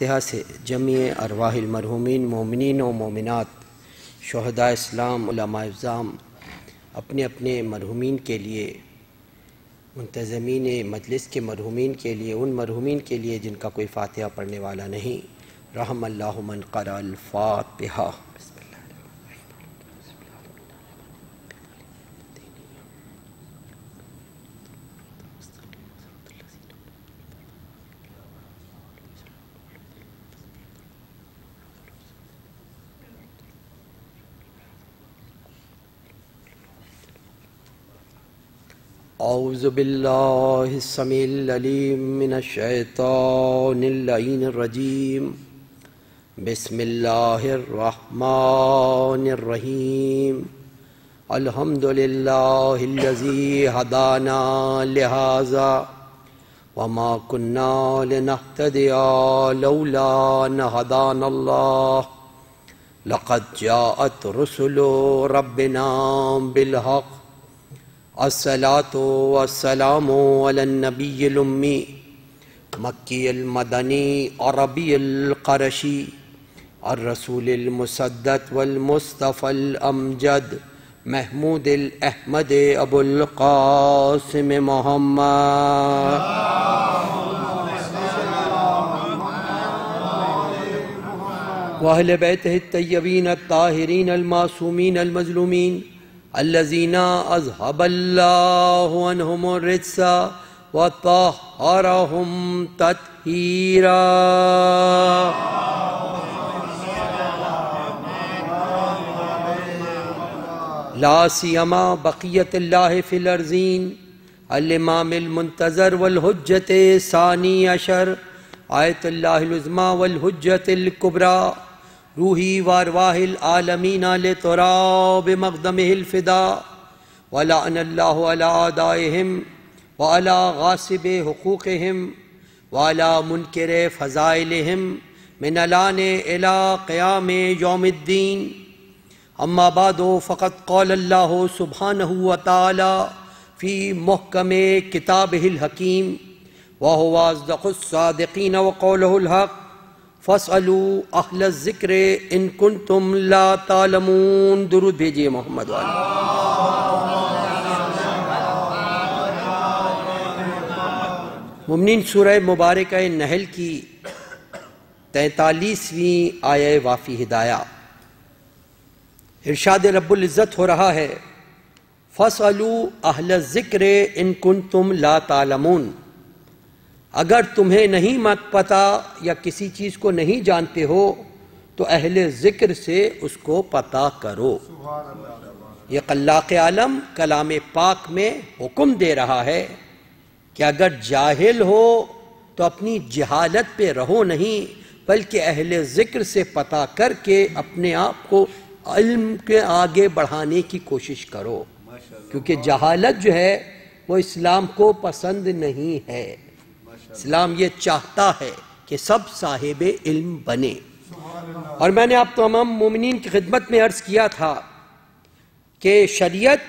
فاتحہ سے جمیع ارواح المرحومین مومنین و مومنات، شہداء اسلام، علماء اعظام اپنے اپنے مرحومین کے لیے، منتظمین مجلس کے مرحومین کے لیے، ان مرحومین کے لیے جن کا کوئی فاتحہ پڑھنے والا نہیں، رحم اللہ من قرأ الفاتحہ۔ اعوذ باللہ السمیع العلیم من الشیطان اللعین الرجیم، بسم اللہ الرحمن الرحیم، الحمدللہ الذی ہدانا لہذا وما کننا لنہتدی لولا ان ہدانا اللہ، لقد جاءت رسل ربنا بالحق، الصلاة والسلام علی النبی الامی، مکی المدنی عربی القرشی، الرسول المسدد والمصطفى الامجد، محمود الاحمد ابو القاسم محمد، واہل بیتہ الطیبین الطاہرین المعصومین المظلومین، الذین اذهب اللہ عنہم الرجس وطہرہم تطہیرا۔ لا سیما بقیت اللہ فی الارضین، الامام المنتظر والحجت ثانی عشر، آیت اللہ العظمی والحجت الکبریٰ، روحی وارواح العالمین لتراب مقدمہ الفداء، ولعن اللہ علی اعدائہم وعلی غاصب حقوقہم وعلی منکر فضائلہم من الان الی قیام یوم الدین۔ اما بعد فقد قال اللہ سبحانہ وتعالی فی محکم کتابہ الحکیم، وہو اصدق الصادقین وقولہ الحق، فاسألوا اہل الذکر ان کنتم لا تعلمون۔ درود بھیجئے محمد والے۔ مومنین، سورہ مبارکہ نحل کی 43ویں آیہ وافی ہدایہ، ارشاد رب العزت ہو رہا ہے، فاسألوا اہل الذکر ان کنتم لا تعلمون، اگر تمہیں نہیں پتہ یا کسی چیز کو نہیں جانتے ہو تو اہل ذکر سے اس کو پتہ کرو۔ یہ خلاق عالم کلام پاک میں حکم دے رہا ہے کہ اگر جاہل ہو تو اپنی جہالت پہ رہو نہیں، بلکہ اہل ذکر سے پتہ کر کے اپنے آپ کو علم کے آگے بڑھانے کی کوشش کرو، کیونکہ جہالت جو ہے وہ اسلام کو پسند نہیں ہے۔ اسلام یہ چاہتا ہے کہ سب صاحب علم بنے۔ اور میں نے آپ تمام مومنین کی خدمت میں عرض کیا تھا کہ شریعت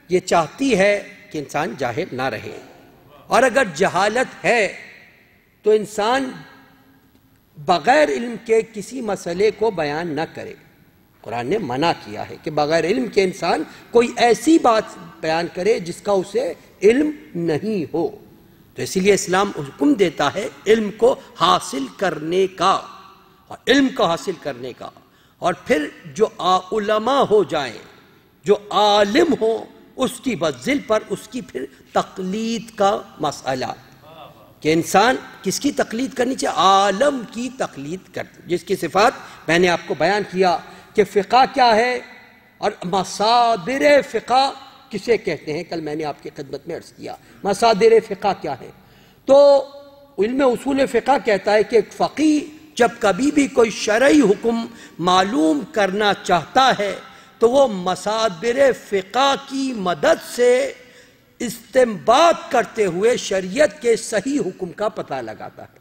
یہ چاہتی ہے کہ انسان جاہل نہ رہے، اور اگر جہالت ہے تو انسان بغیر علم کے کسی مسئلے کو بیان نہ کرے۔ قرآن نے منع کیا ہے کہ بغیر علم کے انسان کوئی ایسی بات بیان کرے جس کا اسے علم نہیں ہو۔ تو اسی لیے اسلام حکم دیتا ہے علم کو حاصل کرنے کا، اور علم کو حاصل کرنے کا، اور پھر جو علماء ہو جائیں، جو عالم ہوں، اس کی بذل پر اس کی پھر تقلید کا مسئلہ، کہ انسان کس کی تقلید کرنی چاہیے؟ عالم کی تقلید کرنی، جس کی صفات میں نے آپ کو بیان کیا کہ فقہ کیا ہے اور مصادر فقہ کسے کہتے ہیں، کل میں نے آپ کی خدمت میں عرض کیا مصادر فقہ کیا ہے۔ تو علم اصول فقہ کہتا ہے کہ ایک فقیہ جب کبھی بھی کوئی شرعی حکم معلوم کرنا چاہتا ہے تو وہ مصادر فقہ کی مدد سے استنباط کرتے ہوئے شریعت کے صحیح حکم کا پتہ لگاتا ہے۔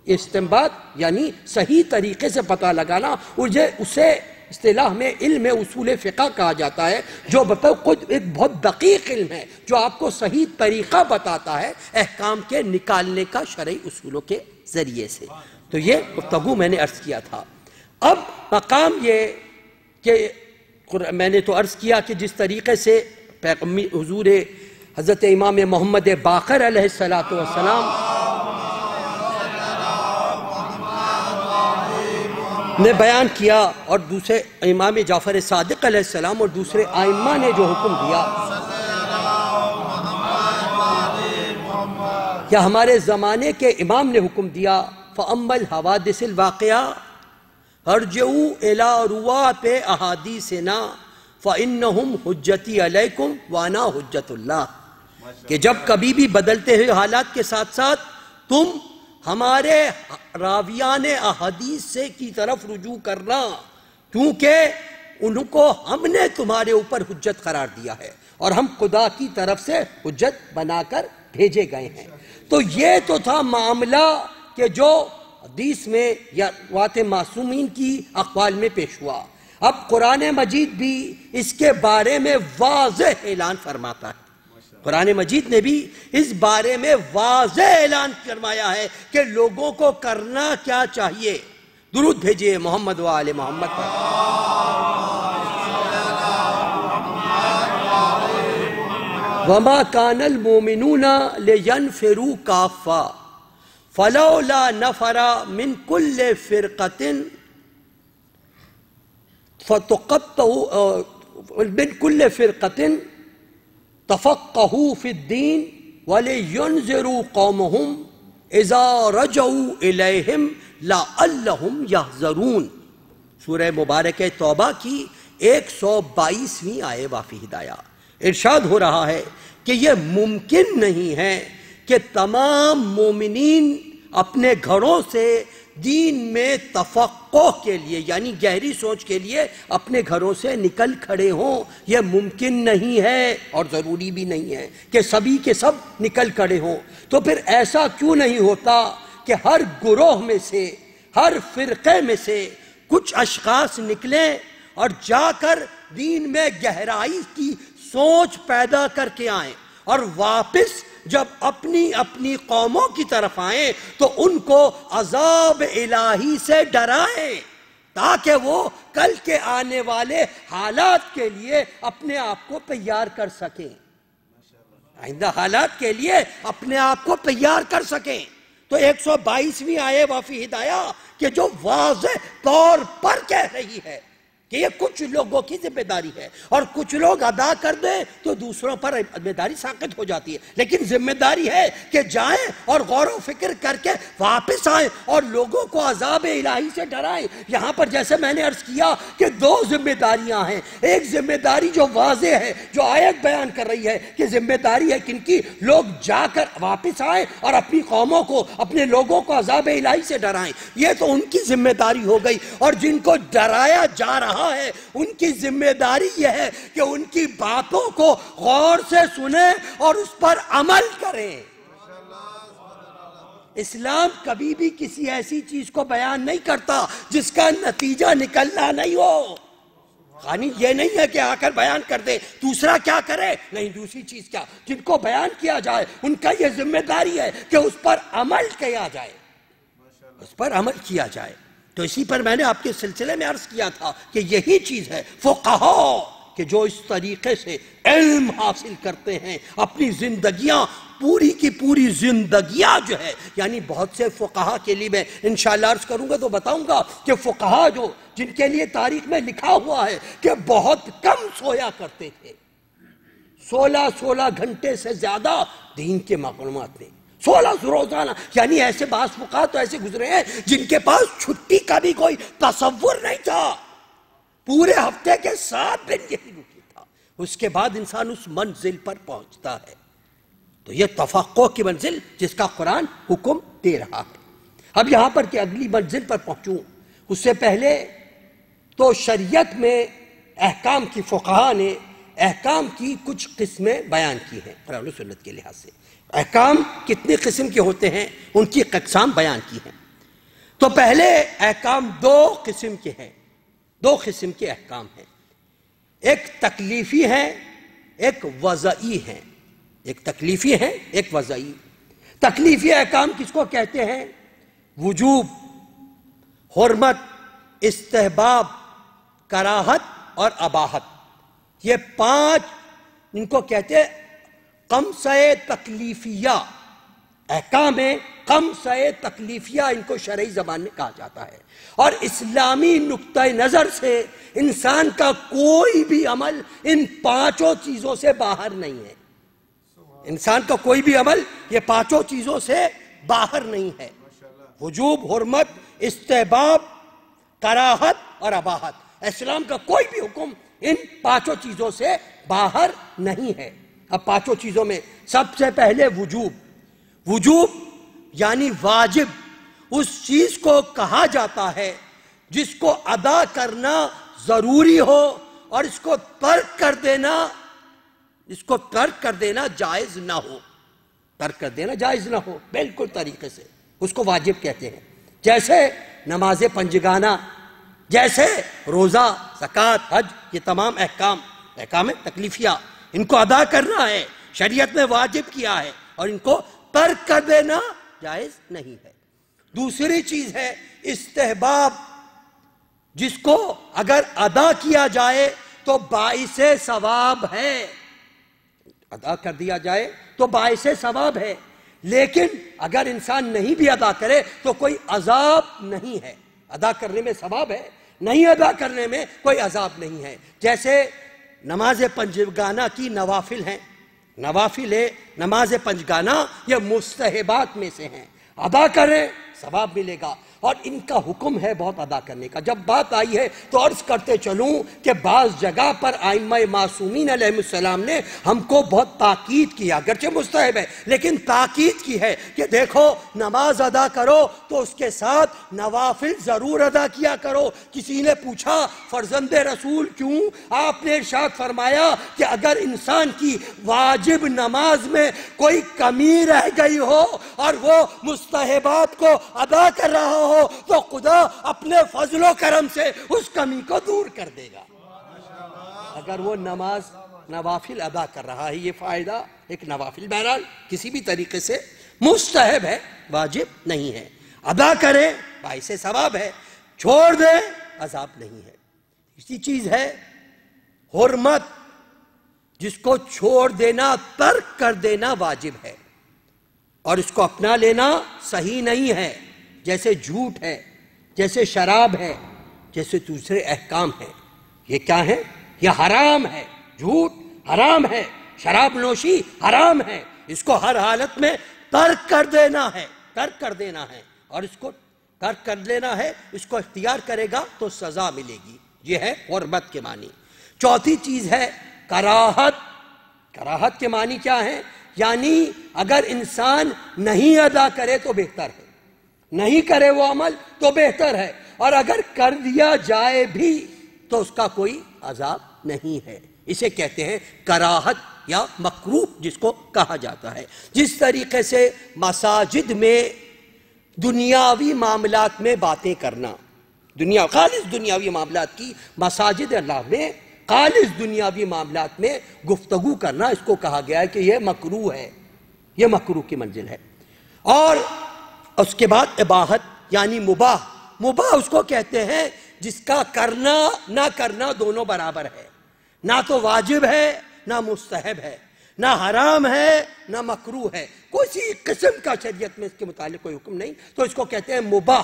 استنباط یعنی صحیح طریقے سے پتہ لگانا، اسے اصطلاح میں علم اصول فقہ کہا جاتا ہے، جو خود ایک بہت دقیق علم ہے، جو آپ کو صحیح طریقہ بتاتا ہے احکام کے نکالنے کا شرعی اصولوں کے ذریعے سے۔ تو یہ گفتگو میں نے عرض کیا تھا. اب مقام یہ کہ میں نے تو عرض کیا کہ جس طریقے سے حضور حضرت امام محمد باقر علیہ السلام نے بیان کیا اور دوسرے امام جعفر صادق علیہ السلام اور دوسرے ائمہ نے جو حکم دیا، یا ہمارے زمانے کے امام نے حکم دیا فَأَمَّا الْحَوَادِثِ الْوَاقِعَةِ ارجعوا الى رواة احادیثنا فانہم حجتی علیکم وانا حجت اللہ، کہ جب کبھی بھی بدلتے ہوئے حالات کے ساتھ ساتھ تم ہمارے راویان احادیث سے کی طرف رجوع کرنا، کیونکہ ان کو ہم نے تمہارے اوپر حجت قرار دیا ہے اور ہم خدا کی طرف سے حجت بنا کر بھیجے گئے ہیں. تو یہ تو تھا معاملہ کہ جو حدیث میں یا روایت معصومین کی اقوال میں پیش ہوا. اب قرآن مجید بھی اس کے بارے میں واضح اعلان فرماتا ہے. قرآن مجید نے بھی اس بارے میں واضح اعلان فرمایا ہے کہ لوگوں کو کرنا کیا چاہیے. درود بھیجئے محمد و آل محمد پر. وَمَا كَانَ الْمُؤْمِنُونَ لِيَنْفِرُوا كَافَّةً فَلَوْلَا نَفَرَ مِنْ كُلِّ فِرْقَةٍ مِنْ كُلِّ فِرْقَةٍ تَفَقَّهُوا فِي الدِّينِ وَلِيُنْذِرُوا قَوْمَهُمْ إِذَا رَجَعُوا إِلَيْهِمْ لَعَلَّهُمْ يَحْذَرُونَ. سورہ مبارکہ توبہ کی 122ویں آیت وافی ہدایہ. ارشاد ہو رہا ہے کہ یہ ممکن نہیں ہے کہ تمام مومنین اپنے گھروں سے دین میں تفقہ کے لیے یعنی گہری سوچ کے لیے اپنے گھروں سے نکل کھڑے ہوں. یہ ممکن نہیں ہے اور ضروری بھی نہیں ہے کہ سبھی کے سب نکل کھڑے ہوں. تو پھر ایسا کیوں نہیں ہوتا کہ ہر گروہ میں سے، ہر فرقے میں سے کچھ اشخاص نکلیں اور جا کر دین میں گہرائی کی سوچ پیدا کر کے آئیں، اور واپس جب اپنی اپنی قوموں کی طرف آئیں تو ان کو عذاب الہی سے ڈرائیں، تاکہ وہ کل کے آنے والے حالات کے لیے اپنے آپ کو تیار کر سکیں، آئندہ حالات کے لیے اپنے آپ کو تیار کر سکیں. تو 122ویں آیت وافی ہدایہ کہ جو واضح طور پر کہہ رہی ہے کہ یہ کچھ لوگوں کی ذمہ داری ہے، اور کچھ لوگ ادا کر دیں تو دوسروں پر ذمہ داری ساقط ہو جاتی ہے. لیکن ذمہ داری ہے کہ جائیں اور غور و فکر کر کے واپس آئیں اور لوگوں کو عذاب الہی سے ڈرائیں. یہاں پر جیسے میں نے عرض کیا کہ دو ذمہ داریاں ہیں. ایک ذمہ داری جو واضح ہے، جو آیت بیان کر رہی ہے کہ ذمہ داری ہے کن کی، لوگ جا کر واپس آئیں اور اپنی قوموں کو، اپنے لوگوں کو عذاب الہی سے ڈرائیں. یہ تو ان کی ذمہ داری ہو گئی. اور جن کو ڈرایا جا رہا ہے ان کی ذمہ داری یہ ہے کہ ان کی باتوں کو غور سے سنیں اور اس پر عمل کریں. اسلام کبھی بھی کسی ایسی چیز کو بیان نہیں کرتا جس کا نتیجہ نکلنا نہیں ہو. یعنی یہ نہیں ہے کہ آ کر بیان کر دے دوسرا کیا کرے، نہیں، دوسری چیز کیا. جن کو بیان کیا جائے ان کا یہ ذمہ داری ہے کہ اس پر عمل کیا جائے، اس پر عمل کیا جائے. تو اسی پر میں نے آپ کے سلسلے میں عرض کیا تھا کہ یہی چیز ہے فقہاء کہ جو اس طریقے سے علم حاصل کرتے ہیں، اپنی زندگیاں پوری کی پوری زندگیاں جو ہے، یعنی بہت سے فقہاء کے لیے میں انشاءاللہ عرض کروں گا تو بتاؤں گا کہ فقہاء جو جن کے لیے تاریخ میں لکھا ہوا ہے کہ بہت کم سویا کرتے تھے، 16 گھنٹے سے زیادہ دین کے معلومات میں، 16 روزانہ. یعنی ایسے بعض فقہاء تو ایسے گزرے ہیں جن کے پاس چھٹی کا بھی کوئی تصور نہیں تھا، پورے ہفتے کے 7 دن یہی روٹین تھا. اس کے بعد انسان اس منزل پر پہنچتا ہے. تو یہ تفقہ کی منزل جس کا قرآن حکم دے رہا ہے. اب یہاں پر کہ اگلی منزل پر پہنچوں اس سے پہلے تو شریعت میں احکام کی فقہاء نے احکام کی کچھ قسمیں بیان کی ہیں. قرآن و سنت کے لحاظ سے احکام کتنی قسم کے ہوتے ہیں ان کی اقسام بیان کی ہیں. تو پہلے احکام 2 قسم کے ہیں، 2 قسم کے احکام ہیں. ایک تکلیفی ہے، ایک وضعی ہے. ایک تکلیفی ہے، ایک وضعی. تکلیفی احکام کس کو کہتے ہیں؟ وجوب، حرمت، استحباب، کراہت اور اباحت، یہ 5 ان کو کہتے ہیں خمسہ تکلیفیہ احکام ہیں۔ خمسہ تکلیفیہ ان کو شرعی زبان میں کہا جاتا ہے، اور اسلامی نقطہ نظر سے انسان کا کوئی بھی عمل ان 5 چیزوں سے باہر نہیں ہے۔ انسان کا کوئی بھی عمل یہ 5 چیزوں سے باہر نہیں ہے، وجوب، حرمت، استحباب، کراہت اور اباحت۔ اسلام کا کوئی بھی حکم ان 5 چیزوں سے باہر نہیں ہے۔ اب 5 چیزوں میں سب سے پہلے وجوب۔ وجوب یعنی واجب، اس چیز کو کہا جاتا ہے جس کو ادا کرنا ضروری ہو اور اس کو ترک کر دینا جائز نہ ہو۔ ترک کر دینا جائز نہ ہو بالکل طریقے سے، اس کو واجب کہتے ہیں۔ جیسے نماز پنجگانہ، جیسے روزہ، زکوٰۃ، حج، یہ تمام احکام تکلیفیہ، ان کو ادا کرنا ہے، شریعت نے واجب کیا ہے، اور ان کو ترک کر دینا جائز نہیں ہے۔ دوسری چیز ہے استحباب، جس کو اگر ادا کیا جائے تو باعث ثواب ہے، ادا کر دیا جائے تو باعث ثواب ہے، لیکن اگر انسان نہیں بھی ادا کرے تو کوئی عذاب نہیں ہے۔ ادا کرنے میں ثواب ہے، نہیں ادا کرنے میں کوئی عذاب نہیں ہے۔ جیسے نماز پنجگانہ کی نوافل ہیں، نوافل نماز پنجگانہ یہ مستحبات میں سے ہیں، ادا کریں ثواب ملے گا، اور ان کا حکم ہے بہت ادا کرنے کا۔ جب بات آئی ہے تو عرض کرتے چلوں کہ بعض جگہ پر ائمہ معصومین علیہ السلام نے ہم کو بہت تاکید کیا، اگرچہ مستحب ہے لیکن تاکید کی ہے کہ دیکھو نماز ادا کرو تو اس کے ساتھ نوافل ضرور ادا کیا کرو۔ کسی نے پوچھا فرزند رسول کیوں؟ آپ نے ارشاد فرمایا کہ اگر انسان کی واجب نماز میں کوئی کمی رہ گئی ہو اور وہ مستحبات کو ادا کر رہا ہو تو خدا اپنے فضل و کرم سے اس کمی کو دور کر دے گا۔ اگر وہ نوافل ادا کر رہا ہے، یہ فائدہ ایک نوافل بہرحال کسی بھی طریقے سے مستحب ہے، واجب نہیں ہے، ادا کریں باعث ثواب ہے، چھوڑ دیں عذاب نہیں ہے۔ اسی چیز ہے حرمت، جس کو چھوڑ دینا، ترک کر دینا واجب ہے اور اس کو اپنا لینا صحیح نہیں ہے، جیسے جھوٹ ہے، جیسے شراب ہے، جیسے دوسرے احکام ہیں۔ یہ کیا ہے؟ یہ حرام ہے، جھوٹ حرام ہے، شراب نوشی حرام ہے، اس کو ہر حالت میں ترک کر دینا ہے، ترک کر دینا ہے، اور اس کو ترک کر لینا ہے، اس کو اختیار کرے گا تو سزا ملے گی۔ یہ ہے حرمت کے معنی۔ چوتھی چیز ہے کراہت۔ کراہت کے معنی کیا ہے؟ یعنی اگر انسان نہیں ادا کرے تو بہتر ہے، نہیں کرے وہ عمل تو بہتر ہے، اور اگر کر دیا جائے بھی تو اس کا کوئی عذاب نہیں ہے۔ اسے کہتے ہیں کراہت یا مکروہ، جس کو کہا جاتا ہے۔ جس طریقے سے مساجد میں دنیاوی معاملات میں باتیں کرنا، خالص دنیاوی معاملات کی مساجد اللہ میں خالص دنیاوی معاملات میں گفتگو کرنا، اس کو کہا گیا ہے کہ یہ مکروہ ہے، یہ مکروہ کی منزل ہے۔ اور اس کے بعد اباحت یعنی مباح۔ مباح اس کو کہتے ہیں جس کا کرنا نہ کرنا دونوں برابر ہے، نہ تو واجب ہے نہ مستحب ہے، نہ حرام ہے نہ مکروہ ہے، کسی قسم کا شریعت میں اس کے متعلق کوئی حکم نہیں، تو اس کو کہتے ہیں مباح۔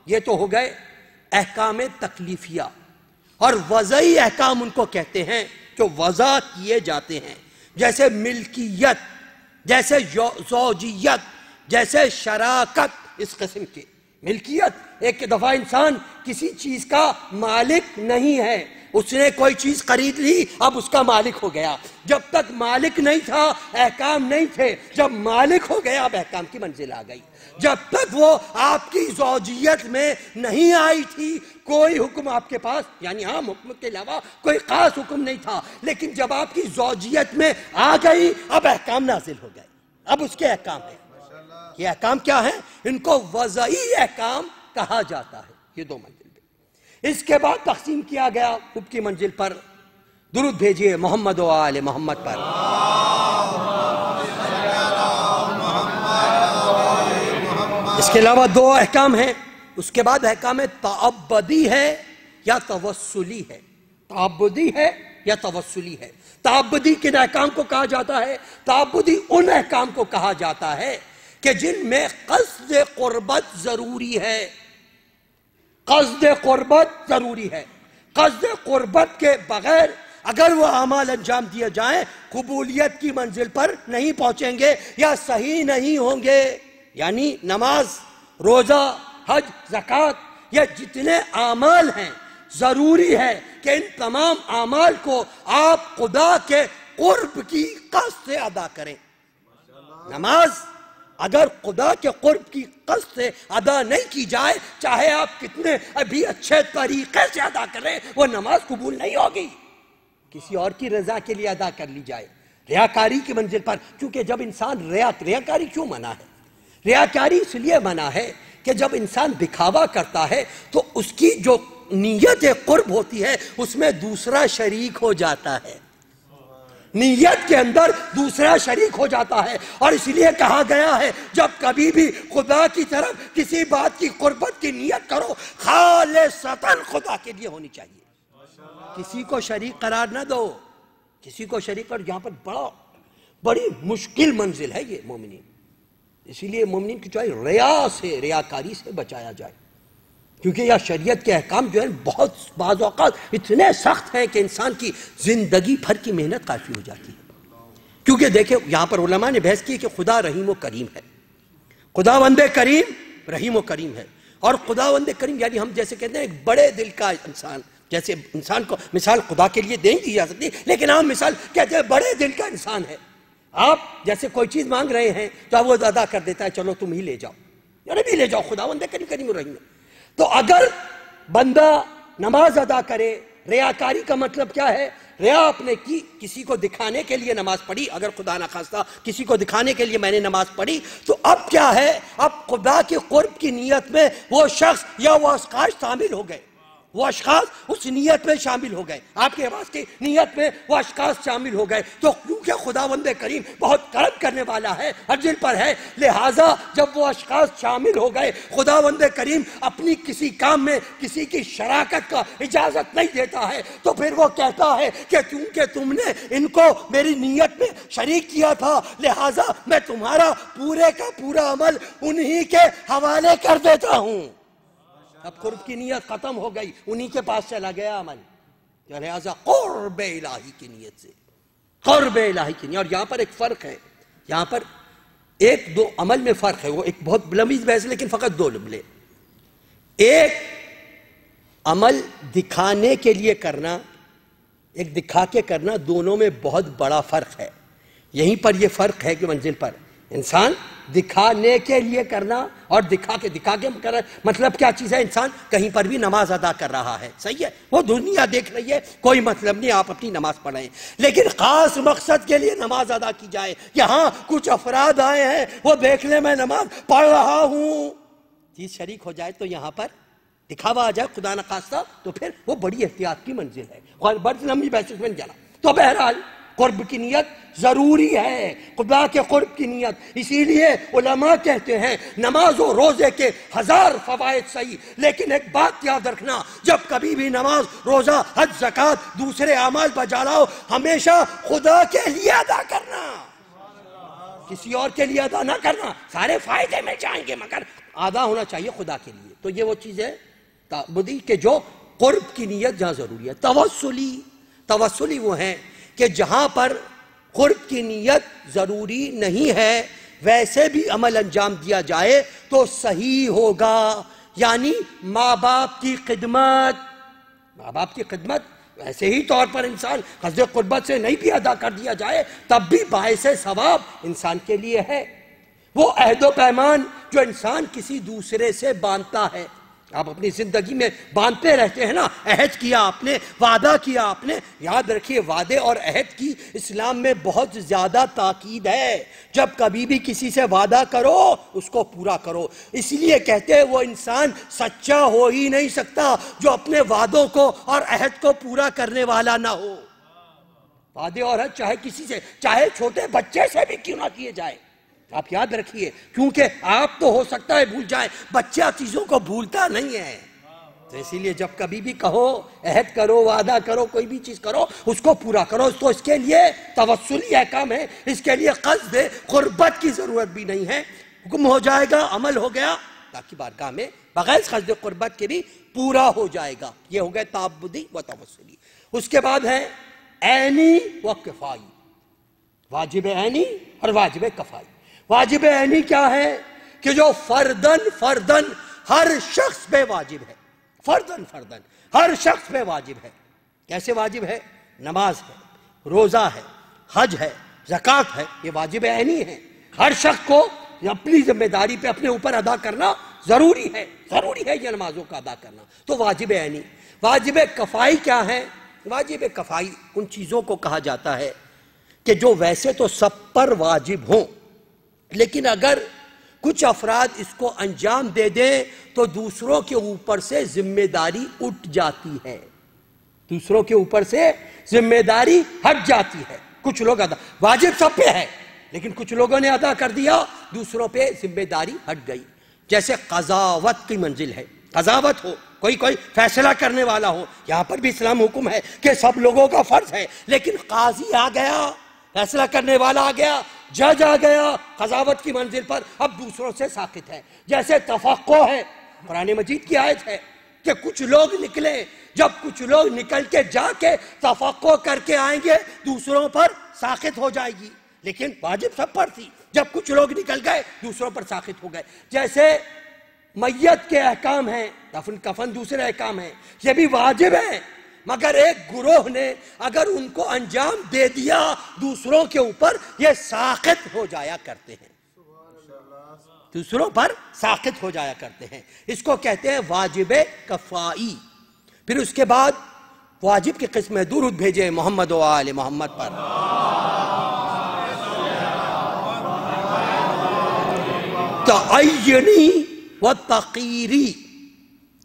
یہ تو ہو گئے احکام تکلیفیہ، اور وضعی احکام ان کو کہتے ہیں جو وضع کیے جاتے ہیں، جیسے ملکیت، جیسے زوجیت، جیسے شراکت۔ اس قسم کے ملکیت، ایک دفعہ انسان کسی چیز کا مالک نہیں ہے، اس نے کوئی چیز خرید لی، اب اس کا مالک ہو گیا۔ جب تک مالک نہیں تھا احکام نہیں تھے، جب مالک ہو گیا اب احکام کی منزل آ گئی۔ جب تک وہ آپ کی زوجیت میں نہیں آئی تھی کوئی حکم آپ کے پاس، یعنی عام حکم کے علاوہ کوئی خاص حکم نہیں تھا، لیکن جب آپ کی زوجیت میں آ گئی اب احکام نازل ہو گئے، اب اس کے احکام ہیں۔ یہ احکام کیا ہیں؟ ان کو وضعی احکام کہا جاتا ہے۔ یہ 2 منزل پہ۔ اس کے بعد تقسیم کیا گیا حب کی منزل پر۔ درود بھیجئے محمد و آل محمد پر۔ اس کے علاوہ 2 احکام ہیں اس کے بعد احکام تعبدی ہے یا توسلی ہے؟ تعبدی ہے یا توسلی ہے؟ تعبدی کن احکام کو کہا جاتا ہے؟ تعبدی ان احکام کو کہا جاتا ہے کہ جن میں قصد قربت ضروری ہے. قصد قربت ضروری ہے. قصد قربت کے بغیر اگر وہ اعمال انجام دیے جائیں قبولیت کی منزل پر نہیں پہنچیں گے یا صحیح نہیں ہوں گے. یعنی نماز، روزہ، حج، زکوٰۃ، یہ جتنے اعمال ہیں ضروری ہے کہ ان تمام اعمال کو آپ خدا کے قرب کی قصد سے ادا کریں. نماز اگر خدا کے قرب کی قصد سے ادا نہیں کی جائے، چاہے آپ کتنے ابھی اچھے طریقے سے ادا کریں، وہ نماز قبول نہیں ہوگی. کسی اور کی رضا کے لیے ادا کر لی جائے، ریاکاری کی منزل پر. کیونکہ جب انسان ریاکاری کیوں منع ہے؟ ریاکاری اس لیے منع ہے کہ جب انسان دکھاوا کرتا ہے تو اس کی جو نیت قرب ہوتی ہے اس میں دوسرا شریک ہو جاتا ہے. نیت کے اندر دوسرا شریک ہو جاتا ہے، اور اس لیے کہا گیا ہے جب کبھی بھی خدا کی طرف کسی بات کی قربت کی نیت کرو خالصتاً خدا کے لیے ہونی چاہیے. کسی کو شریک قرار نہ دو. کسی کو شریک کر، یہاں پر بڑی مشکل منزل ہے یہ مومنین. اسی لیے مومنین کی چاہیے ریا سے، ریاکاری سے بچایا جائے، کیونکہ یہ شریعت کے احکام جو ہیں بہت بعض اوقات اتنے سخت ہیں کہ انسان کی زندگی بھر کی محنت کافی ہو جاتی ہے. کیونکہ دیکھیں یہاں پر علماء نے بحث کی کہ خدا رحیم و کریم ہے. خداوند کریم رحیم و کریم ہے. اور خداوند کریم یعنی ہم جیسے کہتے ہیں ایک بڑے دل کا انسان، جیسے انسان کو مثال خدا کے لیے نہیں دی جا سکتی، لیکن ہم مثال کہتے ہیں بڑے دل کا انسان ہے. آپ جیسے کوئی چیز مانگ رہے ہیں تو وہ ادا کر دیتا ہے، چلو تم ہی لے جاؤ، یعنی بھی لے جاؤ. خداوند کریم کریم الرحیم ہے. تو اگر بندہ نماز ادا کرے، ریاکاری کا مطلب کیا ہے؟ ریا آپ نے کی، کسی کو دکھانے کے لیے نماز پڑھی، اگر خدا نخواستہ کسی کو دکھانے کے لیے میں نے نماز پڑھی، تو اب کیا ہے؟ اب خدا کے قرب کی نیت میں وہ شخص یا وہ اشخاص شامل ہو گئے. وہ اشخاص اس نیت میں شامل ہو گئے، آپ کے نماز کی نیت میں وہ اشخاص شامل ہو گئے. تو کیونکہ خداوند کریم بہت کرم کرنے والا ہے، اجر پر ہے، لہٰذا جب وہ اشخاص شامل ہو گئے خداوند کریم اپنی کسی کام میں کسی کی شراکت کا اجازت نہیں دیتا ہے. تو پھر وہ کہتا ہے کہ کیونکہ تم نے ان کو میری نیت میں شریک کیا تھا لہٰذا میں تمہارا پورے کا پورا عمل انہی کے حوالے کر دیتا ہوں. اب قرب کی نیت ختم ہو گئی، انہی کے پاس چلا گیا عمل. لہذا قرب الہی کی نیت سے، قرب الہی کی نیت. اور یہاں پر ایک فرق ہے، یہاں پر ایک دو عمل میں فرق ہے، وہ ایک بہت لمبی بحث لیکن فقط دو جملے. ایک عمل دکھانے کے لیے کرنا، ایک دکھا کے کرنا، دونوں میں بہت بڑا فرق ہے. یہیں پر یہ فرق ہے کہ منزل پر انسان دکھانے کے لیے کرنا اور دکھا کے کرنا. مطلب کیا چیز ہے؟ انسان کہیں پر بھی نماز ادا کر رہا ہے، صحیح ہے، وہ دنیا دیکھ رہی ہے، کوئی مطلب نہیں آپ اپنی نماز پڑھیں، لیکن خاص مقصد کے لیے نماز ادا کی جائے. یہاں کچھ افراد آئے ہیں، وہ دیکھ لیں میں نماز پڑھ رہا ہوں، چیز شریک ہو جائے تو یہاں پر دکھاوا آ جائے خدا نخواستہ، تو پھر وہ بڑی احتیاط کی منزل ہے. بڑی لمبی بحث میں جانا. تو بہرحال قرب کی نیت ضروری ہے، خدا کے قرب کی نیت. اسی لیے علماء کہتے ہیں نماز و روزے کے 1000 فوائد صحیح، لیکن ایک بات یاد رکھنا، جب کبھی بھی نماز، روزہ، حج، زکوٰۃ، دوسرے اعمال بجا لاؤ، ہمیشہ خدا کے لیے ادا کرنا، کسی اور کے لیے ادا نہ کرنا. سارے فائدے میں جائیں گے مگر ادا ہونا چاہیے خدا کے لیے. تو یہ وہ چیز ہے تعبدی کہ جو قرب کی نیت جہاں ضروری ہے. توسلی وہ ہیں کہ جہاں پر قرب کی نیت ضروری نہیں ہے ویسے بھی عمل انجام دیا جائے تو صحیح ہوگا. یعنی ماں باپ کی خدمت ویسے ہی طور پر انسان قصد قربت سے نہیں بھی ادا کر دیا جائے تب بھی باعث ثواب انسان کے لیے ہے. وہ عہد و پیمان جو انسان کسی دوسرے سے باندھتا ہے، آپ اپنی زندگی میں باندھتے رہتے ہیں نا، عہد کیا آپ نے، وعدہ کیا آپ نے. یاد رکھیے وعدے اور عہد کی اسلام میں بہت زیادہ تاکید ہے. جب کبھی بھی کسی سے وعدہ کرو اس کو پورا کرو. اس لیے کہتے ہیں وہ انسان سچا ہو ہی نہیں سکتا جو اپنے وعدوں کو اور عہد کو پورا کرنے والا نہ ہو. وعدے اور عہد چاہے کسی سے، چاہے چھوٹے بچے سے بھی کیوں نہ کیے جائے، آپ یاد رکھیے، کیونکہ آپ تو ہو سکتا ہے بھول جائیں، بچہ چیزوں کو بھولتا نہیں ہے. تو اسی لیے جب کبھی بھی کہو، عہد کرو، وعدہ کرو، کوئی بھی چیز کرو، اس کو پورا کرو. تو اس کے لیے توسلی احکام ہے، اس کے لیے قصد قربت کی ضرورت بھی نہیں ہے. حکم ہو جائے گا، عمل ہو گیا، تاکہ بارگاہ میں بغیر قصد قربت کے بھی پورا ہو جائے گا. یہ ہو گئے تعبدی و توسلی. اس کے بعد ہے عینی و کفائی، واجب عینی اور واجب کفائی. واجب عینی کیا ہے؟ کہ جو فردن ہر شخص پہ واجب ہے. فردن ہر شخص پہ واجب ہے. کیسے واجب ہے؟ نماز ہے، روزہ ہے، حج ہے، زکوٰۃ ہے. یہ واجب عینی ہے. ہر شخص کو اپنی ذمہ داری پہ اپنے اوپر ادا کرنا ضروری ہے یہ نمازوں کا ادا کرنا. تو واجب عینی. واجب کفائی کیا ہے؟ واجب کفائی ان چیزوں کو کہا جاتا ہے کہ جو ویسے تو سب پر واجب ہوں، لیکن اگر کچھ افراد اس کو انجام دے دیں تو دوسروں کے اوپر سے ذمہ داری اٹھ جاتی ہے. دوسروں کے اوپر سے ذمہ داری ہٹ جاتی ہے. کچھ لوگ واجب سب پہ ہے، لیکن کچھ لوگوں نے ادا کر دیا، دوسروں پہ ذمہ داری ہٹ گئی. جیسے قضاوت کی منزل ہے. قضاوت ہو، کوئی فیصلہ کرنے والا ہو. یہاں پر بھی اسلام حکم ہے کہ سب لوگوں کا فرض ہے، لیکن قاضی آ گیا، فیصلہ کرنے والا آ گیا، جج آ گیا قضاوت کی منزل پر، اب دوسروں سے ساقط ہے. جیسے تفقع ہے، قرآن مجید کی آیت ہے کہ کچھ لوگ نکلے، جب کچھ لوگ نکل کے جا کے تفقع کر کے آئیں گے دوسروں پر ساقط ہو جائے گی. لیکن واجب سب پر تھی، جب کچھ لوگ نکل گئے دوسروں پر ساقط ہو گئے. جیسے میت کے احکام ہیں، دفن کفن دوسرے احکام ہیں، یہ بھی واجب ہیں، مگر ایک گروہ نے اگر ان کو انجام دے دیا دوسروں کے اوپر یہ ساقط ہو جایا کرتے ہیں. دوسروں پر ساقط ہو جایا کرتے ہیں. اس کو کہتے ہیں واجب کفائی. پھر اس کے بعد واجب کی قسم ہے، درود بھیجے محمد و آل محمد پر. تعینی و تقیری.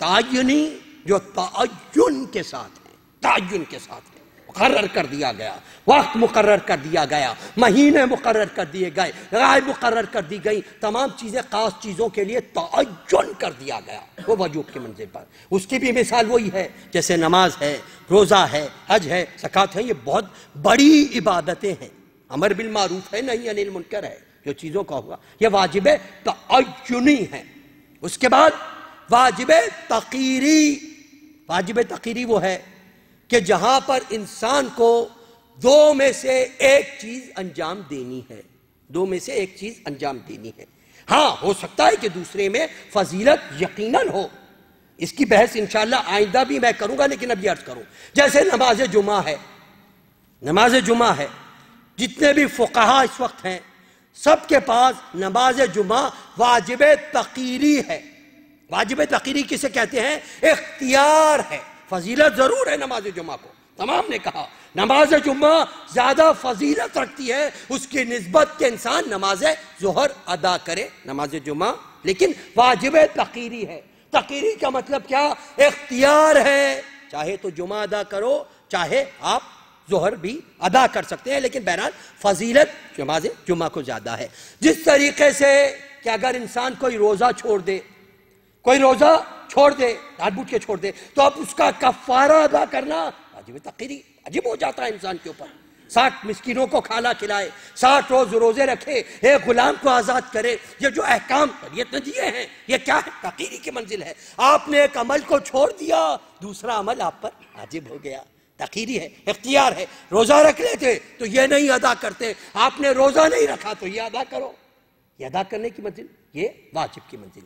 تعینی جو تعین کے ساتھ ہے، تعین کے ساتھ ہے، مقرر کر دیا گیا، وقت مقرر کر دیا گیا، مہینے مقرر کر دیے گئے، رائے مقرر کر دی گئی، تمام چیزیں خاص چیزوں کے لیے تعین کر دیا گیا، وہ وجوب کی منزل پر. اس کی بھی مثال وہی ہے جیسے نماز ہے، روزہ ہے، حج ہے، زکوٰۃ ہے. یہ بہت بڑی عبادتیں ہیں. امر بالمعروف ہے، نہی عن المنکر ہے، جو چیزوں کا ہوگا یہ واجب تعینی ہے. اس کے بعد واجب تقیری. واجب تقیری وہ ہے کہ جہاں پر انسان کو دو میں سے ایک چیز انجام دینی ہے. دو میں سے ایک چیز انجام دینی ہے. ہاں ہو سکتا ہے کہ دوسرے میں فضیلت یقیناً ہو. اس کی بحث انشاءاللہ آئندہ بھی میں کروں گا، لیکن اب یہ عرض کروں. جیسے نماز جمعہ ہے. نماز جمعہ ہے، جتنے بھی فقہا اس وقت ہیں سب کے پاس نماز جمعہ واجب تقیری ہے. واجب تقیری کسے کہتے ہیں؟ اختیار ہے. فضیلت ضرور ہے نماز جمعہ کو، تمام نے کہا نماز جمعہ زیادہ فضیلت رکھتی ہے اس کی نسبت کے انسان نماز ظہر ادا کرے نماز جمعہ، لیکن واجب تقیری ہے. تقیری کا مطلب کیا؟ اختیار ہے، چاہے تو جمعہ ادا کرو، چاہے آپ ظہر بھی ادا کر سکتے ہیں، لیکن بہرحال فضیلت نماز جمعہ کو زیادہ ہے. جس طریقے سے کہ اگر انسان کوئی روزہ چھوڑ دے، کوئی روزہ چھوڑ دے، جان بوجھ کے چھوڑ دے، تو اب اس کا کفارہ ادا کرنا واجب تقیری واجب ہو جاتا ہے انسان کے اوپر. 60 مسکینوں کو کھانا کھلائے، 60 روز روزے رکھے، ایک غلام کو آزاد کرے. یہ جو احکام شریعت نے دیے ہیں یہ کیا ہے؟ تقیری کی منزل ہے. آپ نے ایک عمل کو چھوڑ دیا، دوسرا عمل آپ پر واجب ہو گیا. تقیری ہے، اختیار ہے. روزہ رکھ لیتے تو یہ نہیں ادا کرتے، آپ نے روزہ نہیں رکھا تو یہ ادا کرو. یہ ادا کرنے کی منزل، یہ واجب کی منزل.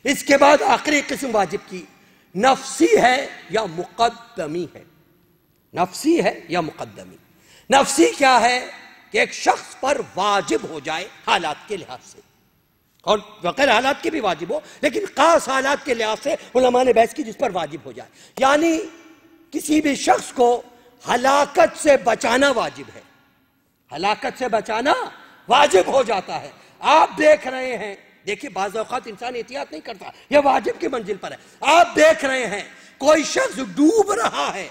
اس کے بعد آخری قسم واجب کی نفسی ہے یا مقدمی ہے. نفسی ہے یا مقدمی. نفسی کیا ہے؟ کہ ایک شخص پر واجب ہو جائے حالات کے لحاظ سے، اور بغیر حالات کے بھی واجب ہو، لیکن خاص حالات کے لحاظ سے علماء نے بحث کی جس پر واجب ہو جائے. یعنی کسی بھی شخص کو ہلاکت سے بچانا واجب ہے. ہلاکت سے بچانا واجب ہو جاتا ہے. آپ دیکھ رہے ہیں، دیکھیے بعض اوقات انسان احتیاط نہیں کرتا، یہ واجب کی منزل پر ہے. آپ دیکھ رہے ہیں کوئی شخص ڈوب رہا ہے،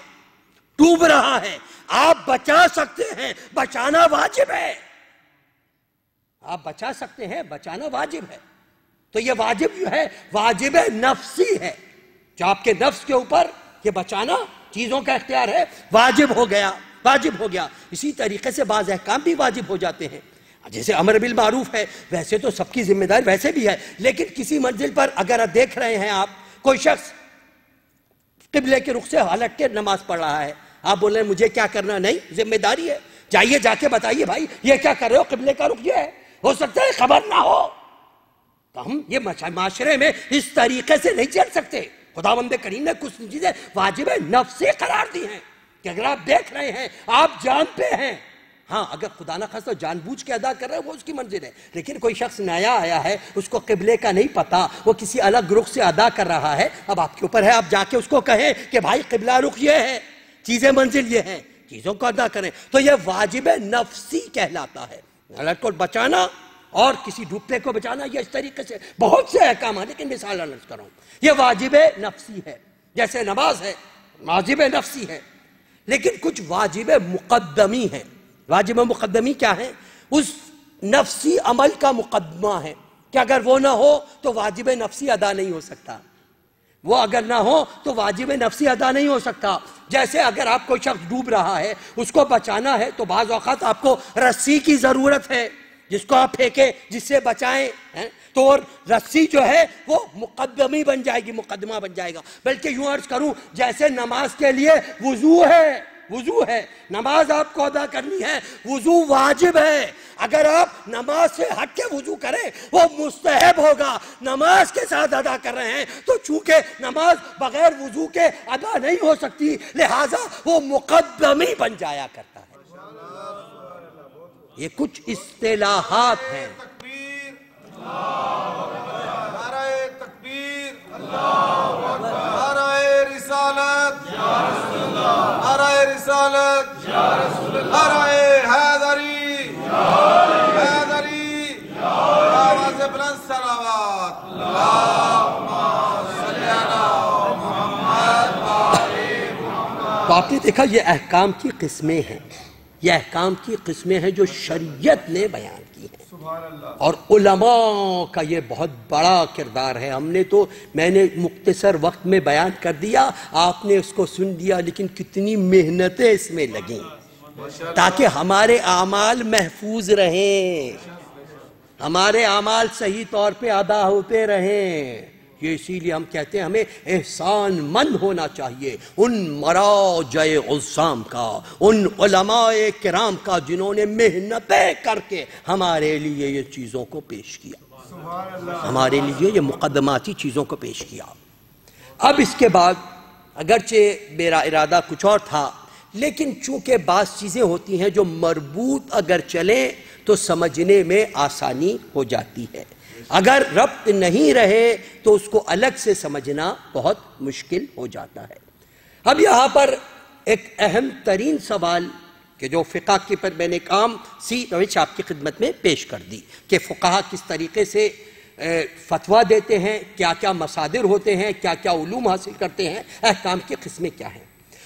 ڈوب رہا ہے، آپ بچا سکتے ہیں، بچانا واجب ہے. آپ بچا سکتے ہیں، بچانا واجب ہے. تو یہ واجب جو ہے واجب نفسی ہے، جو آپ کے نفس کے اوپر یہ بچانا چیزوں کا اختیار ہے، واجب ہو گیا، واجب ہو گیا. اسی طریقے سے بعض احکام بھی واجب ہو جاتے ہیں، جیسے امر بالمعروف ہے، ویسے تو سب کی ذمہ داری ویسے بھی ہے، لیکن کسی منزل پر اگر آپ دیکھ رہے ہیں، آپ کوئی شخص قبلے کے رخ سے ہلٹ کے نماز پڑھ رہا ہے، آپ بول رہے ہیں مجھے کیا کرنا؟ نہیں، ذمہ داری ہے، جائیے جا کے بتائیے بھائی یہ کیا کر رہے ہو، قبلے کا رخ یہ ہے، ہو سکتا ہے خبر نہ ہو. تو ہم یہ معاشرے میں اس طریقے سے نہیں چل سکتے. خداوند کریم نے کچھ چیزیں واجب نفسی قرار دی ہیں کہ اگر آپ دیکھ رہے ہیں، آپ جان پہ ہیں، ہاں اگر خدا نہ خواستہ جان بوجھ کے ادا کر رہے ہیں وہ اس کی منزل ہے، لیکن کوئی شخص نیا آیا ہے، اس کو قبلے کا نہیں پتا، وہ کسی الگ رخ سے ادا کر رہا ہے، اب آپ کے اوپر ہے آپ جا کے اس کو کہیں کہ بھائی قبلہ رخ یہ ہے، چیزیں منزل یہ ہیں، چیزوں کو ادا کریں. تو یہ واجب نفسی کہلاتا ہے. غلط کو بچانا اور کسی ڈوبتے کو بچانا، یہ اس طریقے سے بہت سے احکام ہیں، لیکن مثال عرض کر رہا ہوں. یہ واجب نفسی ہے، جیسے نماز ہے واجب نفسی ہے، لیکن کچھ واجب مقدمی ہیں. واجب مقدمی کیا ہے؟ اس نفسی عمل کا مقدمہ ہے کہ اگر وہ نہ ہو تو واجب نفسی ادا نہیں ہو سکتا، وہ اگر نہ ہو تو واجب نفسی ادا نہیں ہو سکتا. جیسے اگر آپ کوئی شخص ڈوب رہا ہے، اس کو بچانا ہے تو بعض اوقات آپ کو رسی کی ضرورت ہے جس کو آپ پھینکیں، جس سے بچائیں، تو رسی جو ہے وہ مقدمی بن جائے گی، مقدمہ بن جائے گا. بلکہ یوں عرض کروں جیسے نماز کے لیے وضو ہے، وضو ہے، نماز آپ کو ادا کرنی ہے، وضو واجب ہے. اگر آپ نماز سے ہٹ کے وضو کریں وہ مستحب ہوگا. نماز کے ساتھ ادا کر رہے ہیں تو چونکہ نماز بغیر وضو کے ادا نہیں ہو سکتی، لہٰذا وہ مقدمی بن جایا کرتا ہے. یہ کچھ اصطلاحات ہیں. نعرہ تکبیر، نعرہ رسالت، نعرہ رسالت، نعرہ حیدری، حیدری، آواز بلند صلوات. اللہم صلی علی محمد. تو آپ نے دیکھا یہ احکام کی قسمیں ہیں، یہ احکام کی قسمیں ہیں جو شریعت نے بیان کی ہیں، اور علماء کا یہ بہت بڑا کردار ہے. ہم نے تو میں نے مختصر وقت میں بیان کر دیا، آپ نے اس کو سن لیا، لیکن کتنی محنتیں اس میں لگیں تاکہ ہمارے اعمال محفوظ رہیں، ہمارے اعمال صحیح طور پہ ادا ہوتے رہیں. یہ اسی لیے ہم کہتے ہیں ہمیں احسان مند ہونا چاہیے ان مراجع عظام کا، ان علماء کرام کا جنہوں نے محنتیں کر کے ہمارے لیے یہ چیزوں کو پیش کیا، ہمارے لیے یہ مقدماتی چیزوں کو پیش کیا. اب اس کے بعد اگرچہ میرا ارادہ کچھ اور تھا، لیکن چونکہ بعض چیزیں ہوتی ہیں جو مربوط اگر چلیں تو سمجھنے میں آسانی ہو جاتی ہے، اگر ربط نہیں رہے تو اس کو الگ سے سمجھنا بہت مشکل ہو جاتا ہے. اب یہاں پر ایک اہم ترین سوال کہ جو فقہ کے پر میں نے کام سی روش آپ کی خدمت میں پیش کر دی کہ فقہا کس طریقے سے فتویٰ دیتے ہیں، کیا کیا مصادر ہوتے ہیں، کیا کیا علوم حاصل کرتے ہیں، احکام کی قسمیں کیا ہیں.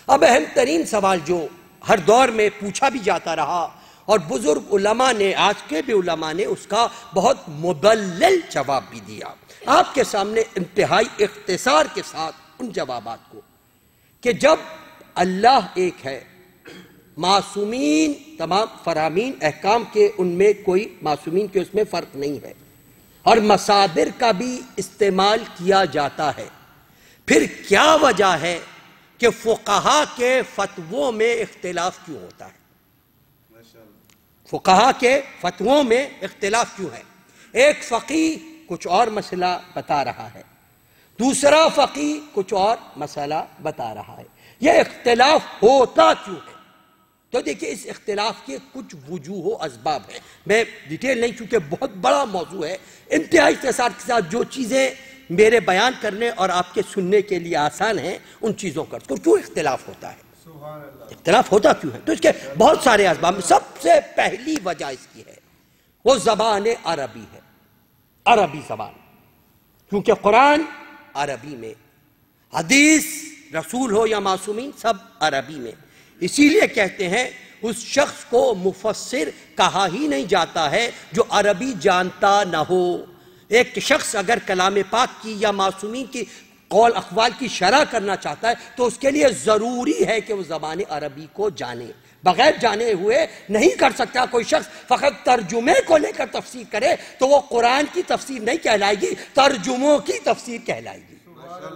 اب اہم ترین سوال جو ہر دور میں پوچھا بھی جاتا رہا اور بزرگ علماء نے، آج کے بھی علماء نے اس کا بہت مدلل جواب بھی دیا. آپ کے سامنے انتہائی اختصار کے ساتھ ان جوابات کو کہ جب اللہ ایک ہے، معصومین تمام فرامین احکام کے ان میں کوئی معصومین کے اس میں فرق نہیں ہے، اور مصادر کا بھی استعمال کیا جاتا ہے، پھر کیا وجہ ہے کہ فقہا کے فتووں میں اختلاف کیوں ہوتا ہے؟ فقہا کے فتووں میں اختلاف کیوں ہے؟ ایک فقیہ کچھ اور مسئلہ بتا رہا ہے، دوسرا فقیہ کچھ اور مسئلہ بتا رہا ہے. یہ اختلاف ہوتا کیوں ہے؟ تو دیکھیں اس اختلاف کے کچھ وجوہ و اسباب ہیں. میں ڈیٹیل نہیں، چونکہ بہت بڑا موضوع ہے، انتہائی اختصار کے ساتھ جو چیزیں میرے بیان کرنے اور آپ کے سننے کے لیے آسان ہیں ان چیزوں کا کیوں اختلاف ہوتا ہے، اختلاف ہوتا کیوں ہے؟ تو اس کے بہت سارے اسباب میں سب سے پہلی وجہ اس کی ہے وہ زبان عربی ہے، عربی زبان. کیونکہ قرآن عربی میں، حدیث رسول ہو یا معصومین سب عربی میں، اسی لیے کہتے ہیں اس شخص کو مفسر کہا ہی نہیں جاتا ہے جو عربی جانتا نہ ہو۔ ایک شخص اگر کلام پاک کی یا معصومین کی قول اقوال کی شرح کرنا چاہتا ہے تو اس کے لیے ضروری ہے کہ وہ زبان عربی کو جانے، بغیر جانے ہوئے نہیں کر سکتا۔ کوئی شخص فقط ترجمے کو لے کر تفسیر کرے تو وہ قرآن کی تفسیر نہیں کہلائے گی، ترجموں کی تفسیر کہلائے گی۔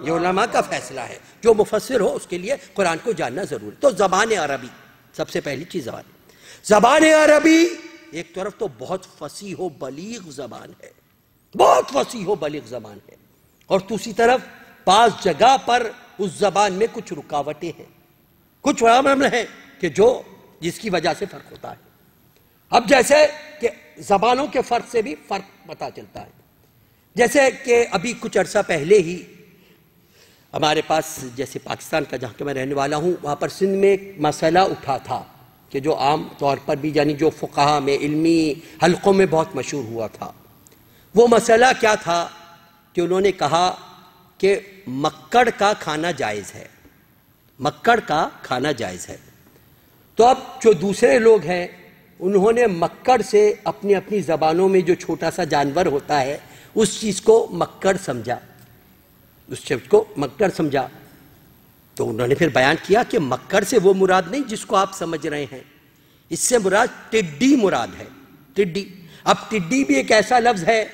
یہ علماء کا فیصلہ ہے، جو مفسر ہو اس کے لیے قرآن کو جاننا ضروری۔ تو زبان عربی سب سے پہلی چیز زبان عربی ایک طرف تو بہت فصیح و بلیغ زبان ہے، بہت فصیح و بلیغ زبان ہے، اور دوسری طرف بعض جگہ پر اس زبان میں کچھ رکاوٹیں ہیں، کچھ عوامل ہیں کہ جس کی وجہ سے فرق ہوتا ہے۔ اب جیسے کہ زبانوں کے فرق سے بھی فرق پتہ چلتا ہے، جیسے کہ ابھی کچھ عرصہ پہلے ہی ہمارے پاس، جیسے پاکستان کا جہاں کہ میں رہنے والا ہوں، وہاں پر سندھ میں ایک مسئلہ اٹھا تھا کہ جو عام طور پر بھی یعنی جو فقہا میں علمی حلقوں میں بہت مشہور ہوا تھا۔ وہ مسئلہ کیا تھا کہ انہوں نے کہا کہ مکڑ کا کھانا جائز ہے، مکڑ کا کھانا جائز ہے۔ تو اب جو دوسرے لوگ ہیں انہوں نے مکڑ سے اپنی اپنی زبانوں میں جو چھوٹا سا جانور ہوتا ہے اس چیز کو مکڑ سمجھا، اس چیز کو مکڑ سمجھا۔ تو انہوں نے پھر بیان کیا کہ مکڑ سے وہ مراد نہیں جس کو آپ سمجھ رہے ہیں، اس سے مراد ٹڈی مراد ہے، ٹڈی۔ اب ٹڈی بھی ایک ایسا لفظ ہے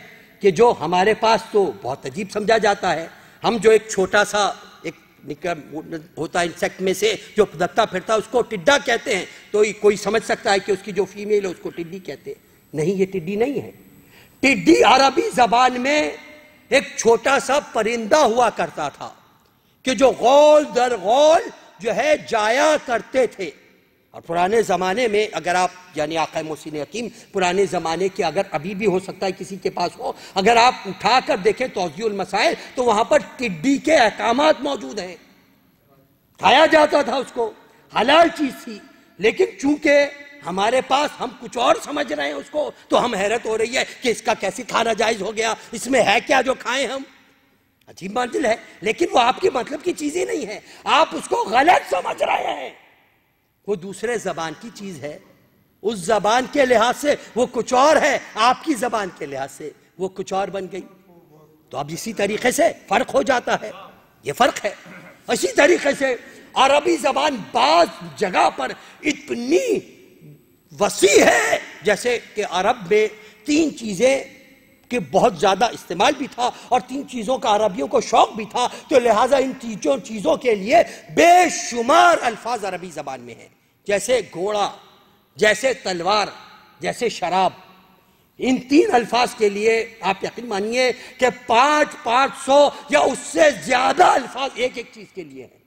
کہ جو ہمارے پاس تو بہت عجیب سمجھا جاتا ہے۔ ہم جو ایک چھوٹا سا ایک ہوتا ہے انسیکٹ میں سے جو دبتا پھرتا ہے اس کو ٹڈا کہتے ہیں، تو کوئی سمجھ سکتا ہے کہ اس کی جو فیمیل ہے اس کو ٹڈی کہتے ہیں۔ نہیں، یہ ٹڈی نہیں ہے۔ ٹڈی عربی زبان میں ایک چھوٹا سا پرندہ ہوا کرتا تھا کہ جو غول در غول جو ہے جایا کرتے تھے۔ اور پرانے زمانے میں اگر آپ یعنی آقا محسن حکیم پرانے زمانے کے اگر ابھی بھی ہو سکتا ہے کسی کے پاس ہو، اگر آپ اٹھا کر دیکھیں توضیح المسائل تو وہاں پر ٹڈی کے احکامات موجود ہیں۔ کھایا جاتا تھا، اس کو حلال چیز تھی، لیکن چونکہ ہمارے پاس ہم کچھ اور سمجھ رہے ہیں اس کو، تو ہم حیرت ہو رہی ہے کہ اس کا کیسے کھانا جائز ہو گیا، اس میں ہے کیا جو کھائیں ہم؟ عجیب منزل ہے، لیکن وہ آپ کے مطلب کی چیز ہی نہیں ہے، آپ اس کو غلط سمجھ رہے ہیں۔ وہ دوسرے زبان کی چیز ہے، اس زبان کے لحاظ سے وہ کچھ اور ہے، آپ کی زبان کے لحاظ سے وہ کچھ اور بن گئی۔ تو اب اسی طریقے سے فرق ہو جاتا ہے، یہ فرق ہے۔ اسی طریقے سے عربی زبان بعض جگہ پر اتنی وسیع ہے، جیسے کہ عرب میں 3 چیزیں کہ بہت زیادہ استعمال بھی تھا اور 3 چیزوں کا عربیوں کو شوق بھی تھا، تو لہٰذا ان 3 چیزوں کے لیے بے شمار الفاظ عربی زبان میں ہیں، جیسے گھوڑا، جیسے تلوار، جیسے شراب۔ ان 3 الفاظ کے لیے آپ یقین مانیے کہ 500 یا اس سے زیادہ الفاظ ایک ایک چیز کے لیے ہیں۔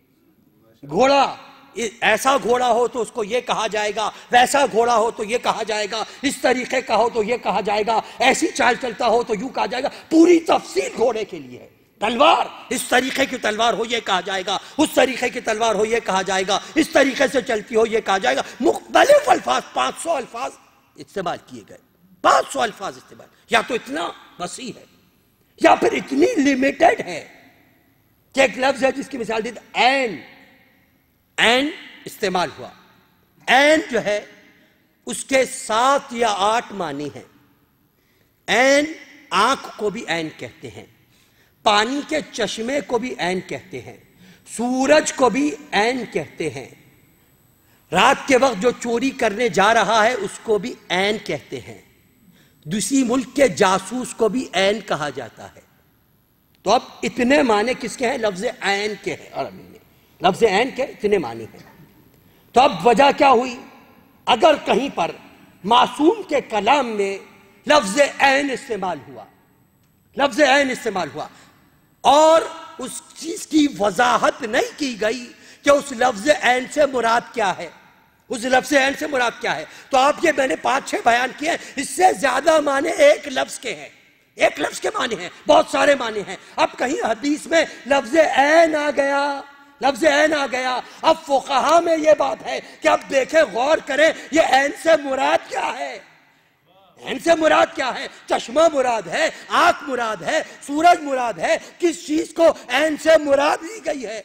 گھوڑا، ایسا گھوڑا ہو تو اس کو یہ کہا جائے گا، ویسا گھوڑا ہو تو یہ کہا جائے گا، اس طریقے کا ہو تو یہ کہا جائے گا، ایسی چال چلتا ہو تو یوں کہا جائے گا، پوری تفصیل گھوڑے کے لیے ہے۔ تلوار، اس طریقے کی تلوار ہو یہ کہا جائے گا، اس طریقے کی تلوار ہو یہ کہا جائے گا، اس طریقے سے چلتی ہو یہ کہا جائے گا۔ مختلف الفاظ، 500 الفاظ استعمال کیے گئے، 500 الفاظ استعمال، یا تو اتنا وسیع ہے یا پھر اتنی لیمیٹڈ ہے کہ ایک لفظ ہے جس کی مثال دی عین، عین استعمال ہوا۔ عین جو ہے اس کے 7 یا 8 معنی ہیں۔ عین، آنکھ کو بھی عین کہتے ہیں، پانی کے چشمے کو بھی عین کہتے ہیں، سورج کو بھی عین کہتے ہیں، رات کے وقت جو چوری کرنے جا رہا ہے اس کو بھی عین کہتے ہیں، دوسری ملک کے جاسوس کو بھی عین کہا جاتا ہے۔ تو اب اتنے معنی کس کے ہیں؟ لفظ عین کے ہیں عربی میں، لفظ عین کے اتنے معنی ہیں۔ تو اب وجہ کیا ہوئی؟ اگر کہیں پر معصوم کے کلام میں لفظ عین استعمال ہوا، لفظ عین استعمال ہوا اور اس چیز کی وضاحت نہیں کی گئی کہ اس لفظ عین سے مراد کیا ہے، اس لفظ عین سے مراد کیا ہے، تو آپ یہ میں نے 5-6 بیان کیے، اس سے زیادہ معنی ایک لفظ کے ہیں، ایک لفظ کے معنی ہیں، بہت سارے معنی ہیں۔ اب کہیں حدیث میں لفظ عین آ گیا، لفظ عین آ گیا، اب فقہا میں یہ بات ہے کہ اب دیکھیں، غور کریں، یہ عین سے مراد کیا ہے؟ عین سے مراد کیا ہے؟ چشمہ مراد ہے، آنکھ مراد ہے، سورج مراد ہے، کس چیز کو عین سے مراد لی گئی ہے؟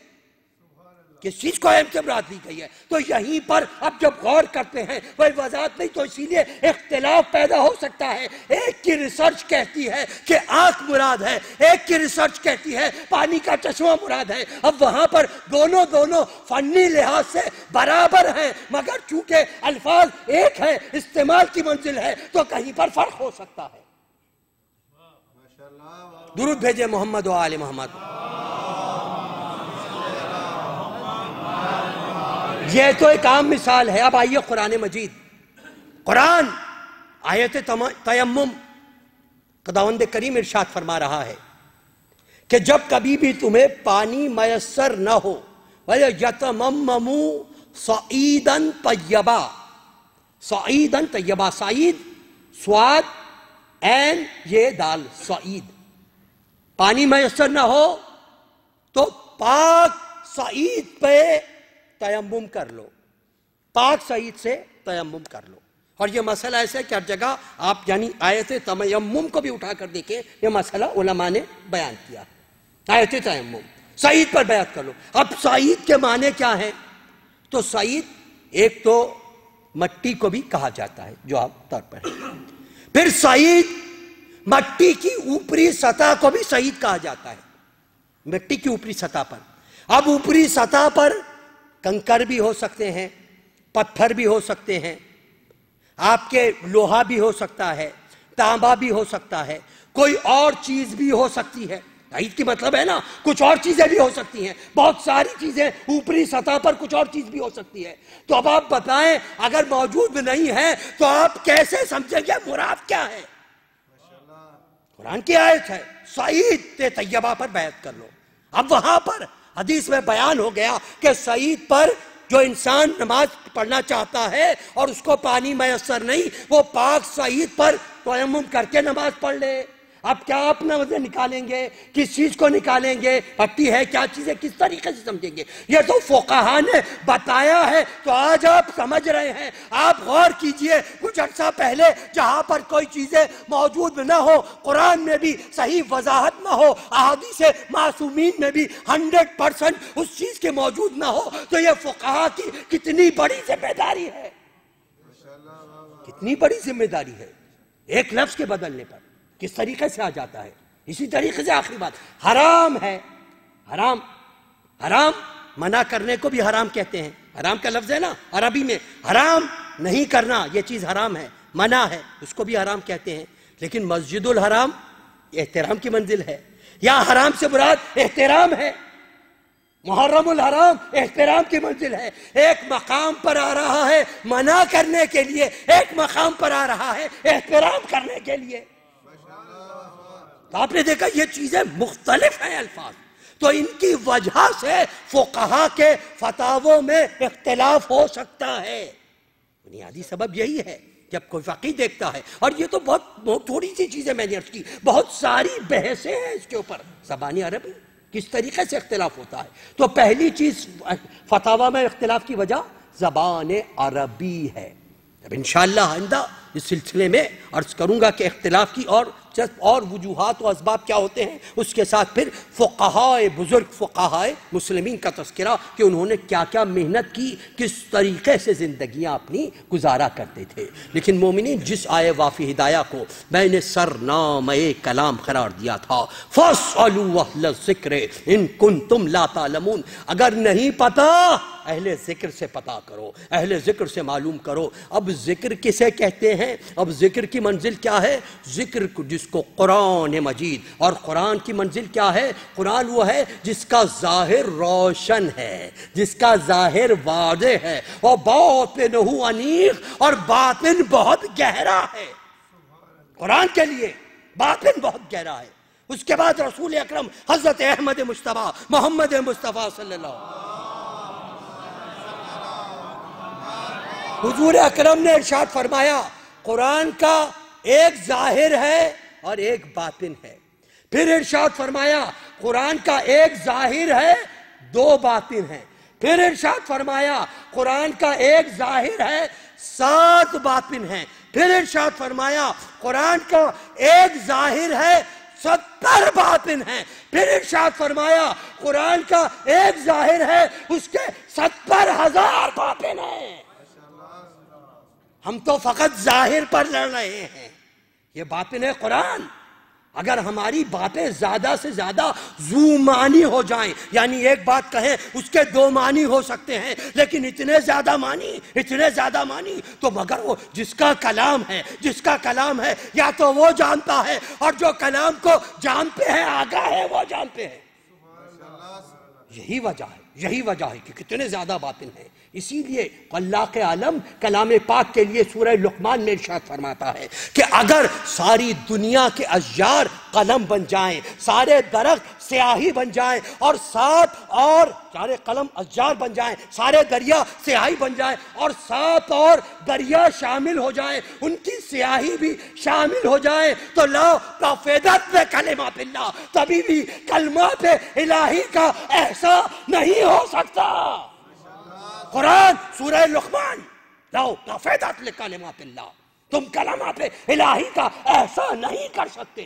کس چیز کو اہم سے مراد لی گئی ہے؟ تو یہیں پر اب جب غور کرتے ہیں وہ وضاحت نہیں تو اسی لیے اختلاف پیدا ہو سکتا ہے. ایک کی ریسرچ کہتی ہے کہ آنکھ مراد ہے، ایک کی ریسرچ کہتی ہے پانی کا چشمہ مراد ہے. اب وہاں پر دونوں فنی لحاظ سے برابر ہیں، مگر چونکہ الفاظ ایک ہے، استعمال کی منزل ہے، تو کہیں پر فرق ہو سکتا ہے. درود بھیجے محمد و آل محمد. یہ تو ایک عام مثال ہے. اب آئیے قرآن مجید. قرآن آیت تیمم خداوند کریم ارشاد فرما رہا ہے کہ جب کبھی بھی تمہیں پانی میسر نہ ہو وَيَتَمَمَّمُوا صَعِيدًا طَيَّبًا. صعیداً طیبہ، سعید سواد این یہ دال سعید. پانی میسر نہ ہو تو پاک سعید پہ تیمم کر لو، پاک سعید سے تیمم کر لو. اور یہ مسئلہ ایسا ہے کہ ہر جگہ آپ یعنی آیت تیمم کو بھی اٹھا کر دیکھیں، یہ مسئلہ علماء نے بیان کیا. آیت تیمم سعید پر بیعت کر لو. اب سعید کے معنی کیا ہیں؟ تو سعید ایک تو مٹی کو بھی کہا جاتا ہے جو آپ طور پر ہے. پھر سعید مٹی کی اوپری سطح کو بھی سعید کہا جاتا ہے، مٹی کی اوپری سطح پر. اب اوپری سطح پر کنکر بھی ہو سکتے ہیں، پتھر بھی ہو سکتے ہیں، آپ کے لوہا بھی ہو سکتا ہے، تانبا بھی ہو سکتا ہے، کوئی اور چیز بھی ہو سکتی ہے. سعید کی مطلب ہے نا کچھ اور چیزیں بھی ہو سکتی ہیں، بہت ساری چیزیں اوپری سطح پر کچھ اور چیز بھی ہو سکتی ہے. تو اب آپ بتائیں اگر موجود نہیں ہے تو آپ کیسے سمجھیں گے مراد کیا ہے؟ قرآن کی آیت ہے سعید طیبہ پر بیعت کر لو. اب وہاں پر حدیث میں بیان ہو گیا کہ سعید پر جو انسان نماز پڑھنا چاہتا ہے اور اس کو پانی میسر نہیں، وہ پاک سعید پر تیمم کر کے نماز پڑھ لے. اب کیا آپ نمازیں نکالیں گے؟ کس چیز کو نکالیں گے؟ پٹی ہے کیا چیز ہے؟ کس طریقے سے سمجھیں گے؟ یہ تو فقہا نے بتایا ہے تو آج آپ سمجھ رہے ہیں. آپ غور کیجئے کچھ عرصہ پہلے جہاں پر کوئی چیزیں موجود نہ ہو، قرآن میں بھی صحیح وضاحت نہ ہو، احادیث معصومین میں بھی 100% اس چیز کے موجود نہ ہو، تو یہ فقہا کی کتنی بڑی ذمہ داری ہے، کتنی بڑی ذمہ داری ہے. ایک لفظ کے بدلنے پر کس طریقے سے آ جاتا ہے. اسی طریقے سے آخری بات حرام ہے. حرام منع کرنے کو بھی حرام کہتے ہیں. حرام کا لفظ ہے نا عربی میں، حرام نہیں کرنا، یہ چیز حرام ہے، منع ہے، اس کو بھی حرام کہتے ہیں. لیکن مسجد الحرام احترام کی منزل ہے، یا حرام سے مراد احترام ہے. محرم الحرام احترام کی منزل ہے. ایک مقام پر آ رہا ہے منع کرنے کے لیے، ایک مقام پر آ رہا ہے احترام کرنے کے لیے. تو آپ نے دیکھا یہ چیزیں مختلف ہیں الفاظ، تو ان کی وجہ سے فقہا کے فتاووں میں اختلاف ہو سکتا ہے. بنیادی سبب یہی ہے. جب کوئی فقیہ دیکھتا ہے، اور یہ تو بہت تھوڑی سی چیزیں میں نے عرض کی، بہت ساری بحثیں ہیں اس کے اوپر. زبانی عربی کس طریقے سے اختلاف ہوتا ہے. تو پہلی چیز فتاوہ میں اختلاف کی وجہ زبان عربی ہے. اب انشاءاللہ آئندہ اس سلسلے میں عرض کروں گا کہ اختلاف کی اور وجوہات و اسباب کیا ہوتے ہیں، اس کے ساتھ پھر فقہائے بزرگ، فقہائے مسلمین کا تذکرہ کہ انہوں نے کیا کیا محنت کی، کس طریقے سے زندگیاں اپنی گزارا کرتے تھے. لیکن مومنین، جس آئے وافی ہدایہ کو میں نے سرنامہ کلام قرار دیا تھا، فَاسْأَلُوا أَهْلَ الذِّكْرِ إِن كُنتُمْ لَا تَعْلَمُونَ، اگر نہیں پتا اہل ذکر سے پتا کرو، اہل ذکر سے معلوم کرو. اب ذکر کسے کہتے ہیں؟ اب ذکر کی منزل کیا ہے؟ ذکر جس کو قرآن مجید، اور قرآن کی منزل کیا ہے؟ قرآن وہ ہے جس کا ظاہر روشن ہے، جس کا ظاہر واضح ہے، اور باطنہ انیق، اور باطن بہت گہرا ہے. قرآن کے لیے باطن بہت گہرا ہے. اس کے بعد رسول اکرم حضرت احمد مصطفیٰ محمد مصطفیٰ صلی اللہ علیہ وسلم، حضور اکرم نے ارشاد فرمایا قرآن کا ایک ظاہر ہے اور ایک باطن ہے. پھر ارشاد فرمایا قرآن کا ایک ظاہر ہے، دو باطن ہیں. پھر ارشاد فرمایا قرآن کا ایک ظاہر ہے، 7 باطن ہیں. پھر ارشاد فرمایا قرآن کا ایک ظاہر ہے، 70 باطن ہیں۔ پھر ارشاد فرمایا قرآن کا ایک ظاہر ہے، اس کے 70,000 باطن ہیں۔ ہم تو فقط ظاہر پر لڑ رہے ہیں، یہ باطن ہے قرآن۔ اگر ہماری باتیں زیادہ سے زیادہ ذو معنی ہو جائیں، یعنی ایک بات کہیں اس کے 2 معنی ہو سکتے ہیں، لیکن اتنے زیادہ معنی تو مگر وہ جس کا کلام ہے یا تو وہ جانتا ہے، اور جو کلام کو جانتے ہیں آگاہ ہے وہ جانتے ہیں۔ یہی وجہ ہے کہ کتنے زیادہ باطن ہیں۔ اسی لیے خلاق عالم کلام پاک کے لیے سورہ لقمان میں ارشاد فرماتا ہے کہ اگر ساری دنیا کے اشجار قلم بن جائیں، سارے درخت سیاہی بن جائیں، اور سارے قلم اشجار بن جائیں، سارے دریا سیاہی بن جائیں، اور 7 اور دریا شامل ہو جائیں، ان کی سیاہی بھی شامل ہو جائیں، تو لا تفیدت بکلمات اللہ، تبھی بھی کلمات الہی کا احسان نہیں ہو سکتا۔ قرآن سورہ لقمان، لاؤ تفیدت لکلمات اللہ، تم کلمات الہی کا احسان نہیں کر سکتے،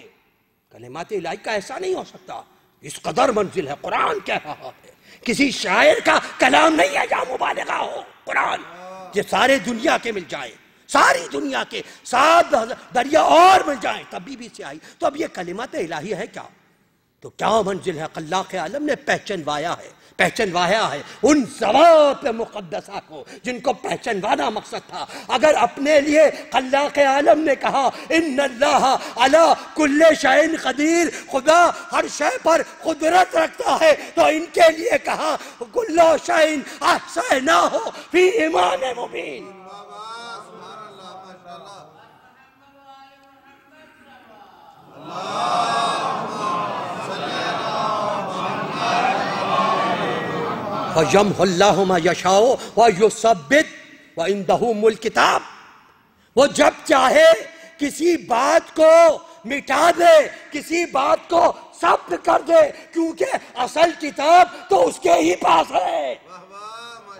کلمات الہی کا احسان نہیں ہو سکتا۔ اس قدر منزل ہے، قرآن کہہ رہا ہے، کسی شاعر کا کلام نہیں ہے جہاں مبالغہ ہو۔ قرآن یہ سارے دنیا کے مل جائیں، ساری دنیا کے 7 دریا اور مل جائیں تبھی بھی سے آئی، تو اب یہ کلمات الہی ہے کیا؟ تو کیا منزل ہے؟ خلاق عالم نے پہچنوایا ہے ان ذوات مقدسہ کو جن کو پہچنوانا مقصد تھا۔ اگر اپنے لیے خلاق عالم نے کہا ان اللہ علی کل شیء قدیر، خدا ہر شے پر قدرت رکھتا ہے، تو ان کے لیے کہا کل شیء احصیناہ فی امام مبین۔ فَيَمْحُ اللَّهُ مَا يَشَاءُ وَيُثَبِّتُ وَعِندَهُ أُمُّ الْكِتَابِ، وہ جب چاہے کسی بات کو مٹا دے، کسی بات کو ثبت کر دے، کیونکہ اصل کتاب تو اس کے ہی پاس ہے،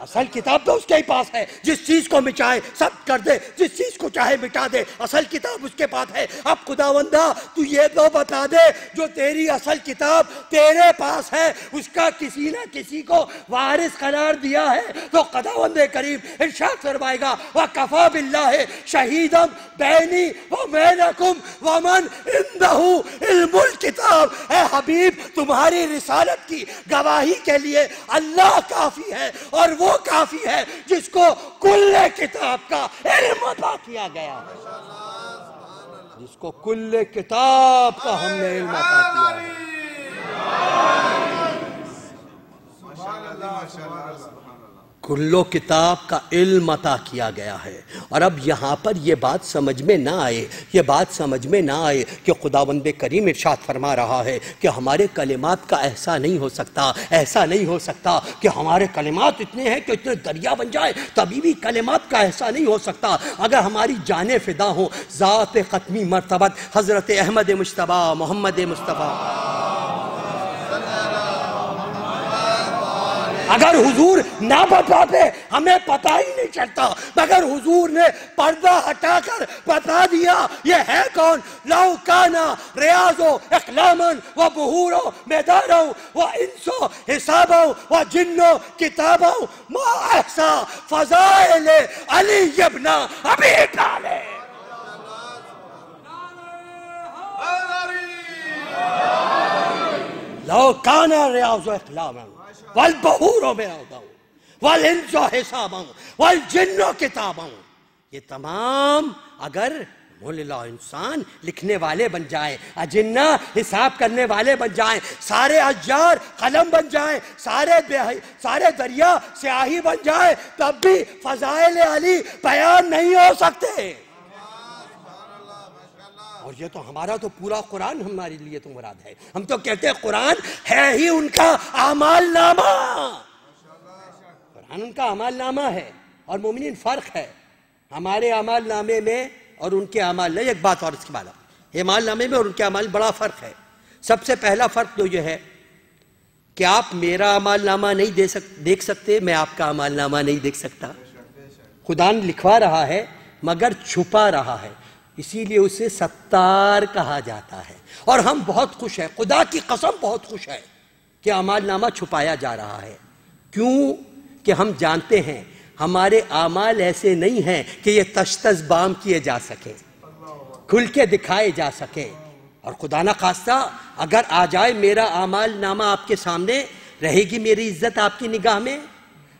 اصل کتاب تو اس کے ہی پاس ہے۔ جس چیز کو مٹائے ثبت کر دے، جس چیز کو چاہے مٹا دے، اصل کتاب اس کے پاس ہے۔ اب خداوندہ تو یہ تو بتا دے جو تیری اصل کتاب تیرے پاس ہے اس کا کسی نہ کسی کو وارث قرار دیا ہے، تو خداوند کریم ارشاد فرمائے گا وَكَفَى بِاللَّهِ شَهِيدًا بَيْنِي وَبَيْنَكُمْ وَمَنْ عِندَهُ عِلْمُ الْكِتَابِ۔ اے حبیب تمہاری رسالت کی گواہی کے لیے اللہ کافی ہے، اور وہ کافی ہے جس کو کل کتاب کا علم عطا کیا گیا ہے، جس کو کل کتاب کا ہم نے علم عطا کیا ہے۔ کلو کتاب کا علم عطا کیا گیا ہے۔ اور اب یہاں پر یہ بات سمجھ میں نہ آئے کہ خداوند کریم ارشاد فرما رہا ہے کہ ہمارے کلمات کا ایسا نہیں ہو سکتا کہ ہمارے کلمات اتنے ہیں کہ اتنے دریا بن جائے، تبھی بھی کلمات کا ایسا نہیں ہو سکتا۔ اگر ہماری جانیں فدا ہوں ذات ختمی مرتبت حضرت احمد مجتبیٰ محمد مصطفیٰ، اگر حضور نہ بتاتے ہمیں پتہ ہی نہیں چلتا، مگر حضور نے پردہ ہٹا کر بتا دیا یہ ہے کون۔ لو کانا ریاض و اقلاما و بحور و میدانا و انس و حسابا و جن و کتابا ما احسا فضائل علی ابن ابی طالب۔ لو کانا ریاض و اقلاما والبحور میدانا والانس و حسابا والجن و کتابا، یہ تمام اگر مولا انسان لکھنے والے بن جائیں، اجنہ حساب کرنے والے بن جائیں، سارے اشجار قلم بن جائیں، سارے دریا سیاہی بن جائیں، تب بھی فضائل علی بیان نہیں ہو سکتے۔ اور یہ تو ہمارا تو پورا قرآن ہمارے لیے تو مراد ہے۔ ہم تو کہتے ہیں قرآن ہے ہی ان کا اعمال نامہ، قرآن ان کا اعمال نامہ ہے۔ اور مومنین فرق ہے ہمارے اعمال نامے میں اور ان کے اعمال میں۔ ایک بات اور اس کے بعد، اعمال نامے میں اور ان کے اعمال بڑا فرق ہے۔ سب سے پہلا فرق تو یہ ہے کہ آپ میرا اعمال نامہ نہیں دیکھ سکتے، میں آپ کا اعمال نامہ نہیں دیکھ سکتا۔ خدا نے لکھوا رہا ہے مگر چھپا رہا ہے، اسی لیے اسے ستار کہا جاتا ہے۔ اور ہم بہت خوش ہیں، خدا کی قسم بہت خوش ہیں کہ اعمال نامہ چھپایا جا رہا ہے۔ کیوں کہ ہم جانتے ہیں ہمارے اعمال ایسے نہیں ہیں کہ یہ تشتز بام کیے جا سکیں، کھل کے دکھائے جا سکیں۔ اور خدا نہ خواستہ اگر آ جائے میرا اعمال نامہ آپ کے سامنے، رہے گی میری عزت آپ کی نگاہ میں؟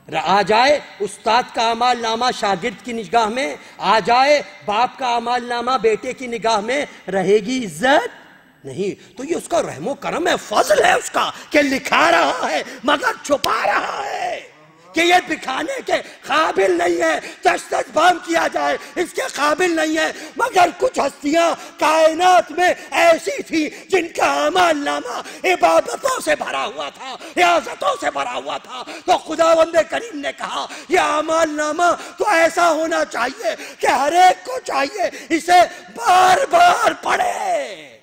آ جائے استاد کا اعمال نامہ شاگرد کی نگاہ میں، آ جائے باپ کا اعمال نامہ بیٹے کی نگاہ میں، رہے گی عزت؟ نہیں۔ تو یہ اس کا رحم و کرم ہے، فضل ہے اس کا کہ لکھا رہا ہے مگر چھپا رہا ہے، کہ یہ دکھانے کے قابل نہیں ہے، تشتت بام کیا جائے اس کے قابل نہیں ہے۔ مگر کچھ ہستیاں کائنات میں ایسی تھی جن کا اعمال نامہ عبادتوں سے بھرا ہوا تھا، ریاضتوں سے بھرا ہوا تھا، تو خداوند کریم نے کہا یہ اعمال نامہ تو ایسا ہونا چاہیے کہ ہر ایک کو چاہیے اسے بار بار پڑھے۔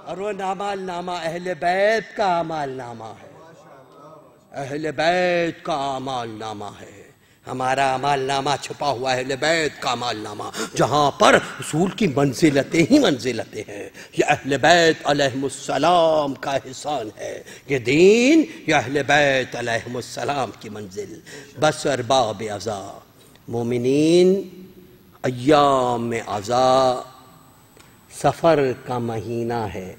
اور وہ اعمال نامہ اہل بیت کا اعمال نامہ ہے، اہل بیت کا اعمال نامہ ہے۔ ہمارا اعمال نامہ چھپا ہوا ہے اہل بیت کا اعمال نامہ، جہاں پر رسول کی منزلتیں ہی منزلتیں ہیں۔ یہ اہل بیت علیہم السلام کا احسان ہے، یہ دین یہ اہل بیت علیہم السلام کی منزل۔ بس ارباب عزا مومنین، ایام عزا سفر کا مہینہ ہے،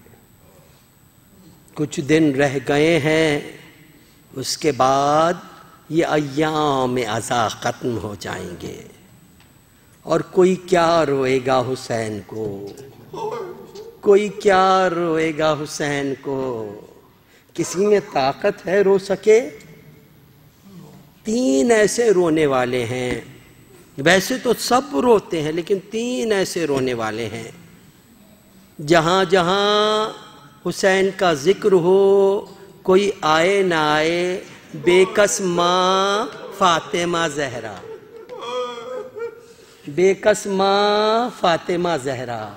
کچھ دن رہ گئے ہیں، اس کے بعد یہ ایام عزا ختم ہو جائیں گے۔ اور کوئی کیا روئے گا حسین کو، کوئی کیا روئے گا حسین کو؟ کسی میں طاقت ہے رو سکے؟ تین ایسے رونے والے ہیں، ویسے تو سب روتے ہیں لیکن تین ایسے رونے والے ہیں، جہاں جہاں حسین کا ذکر ہو کوئی آئے نہ آئے، بے کس ماں فاطمہ زہرا، بے کس ماں فاطمہ زہرا،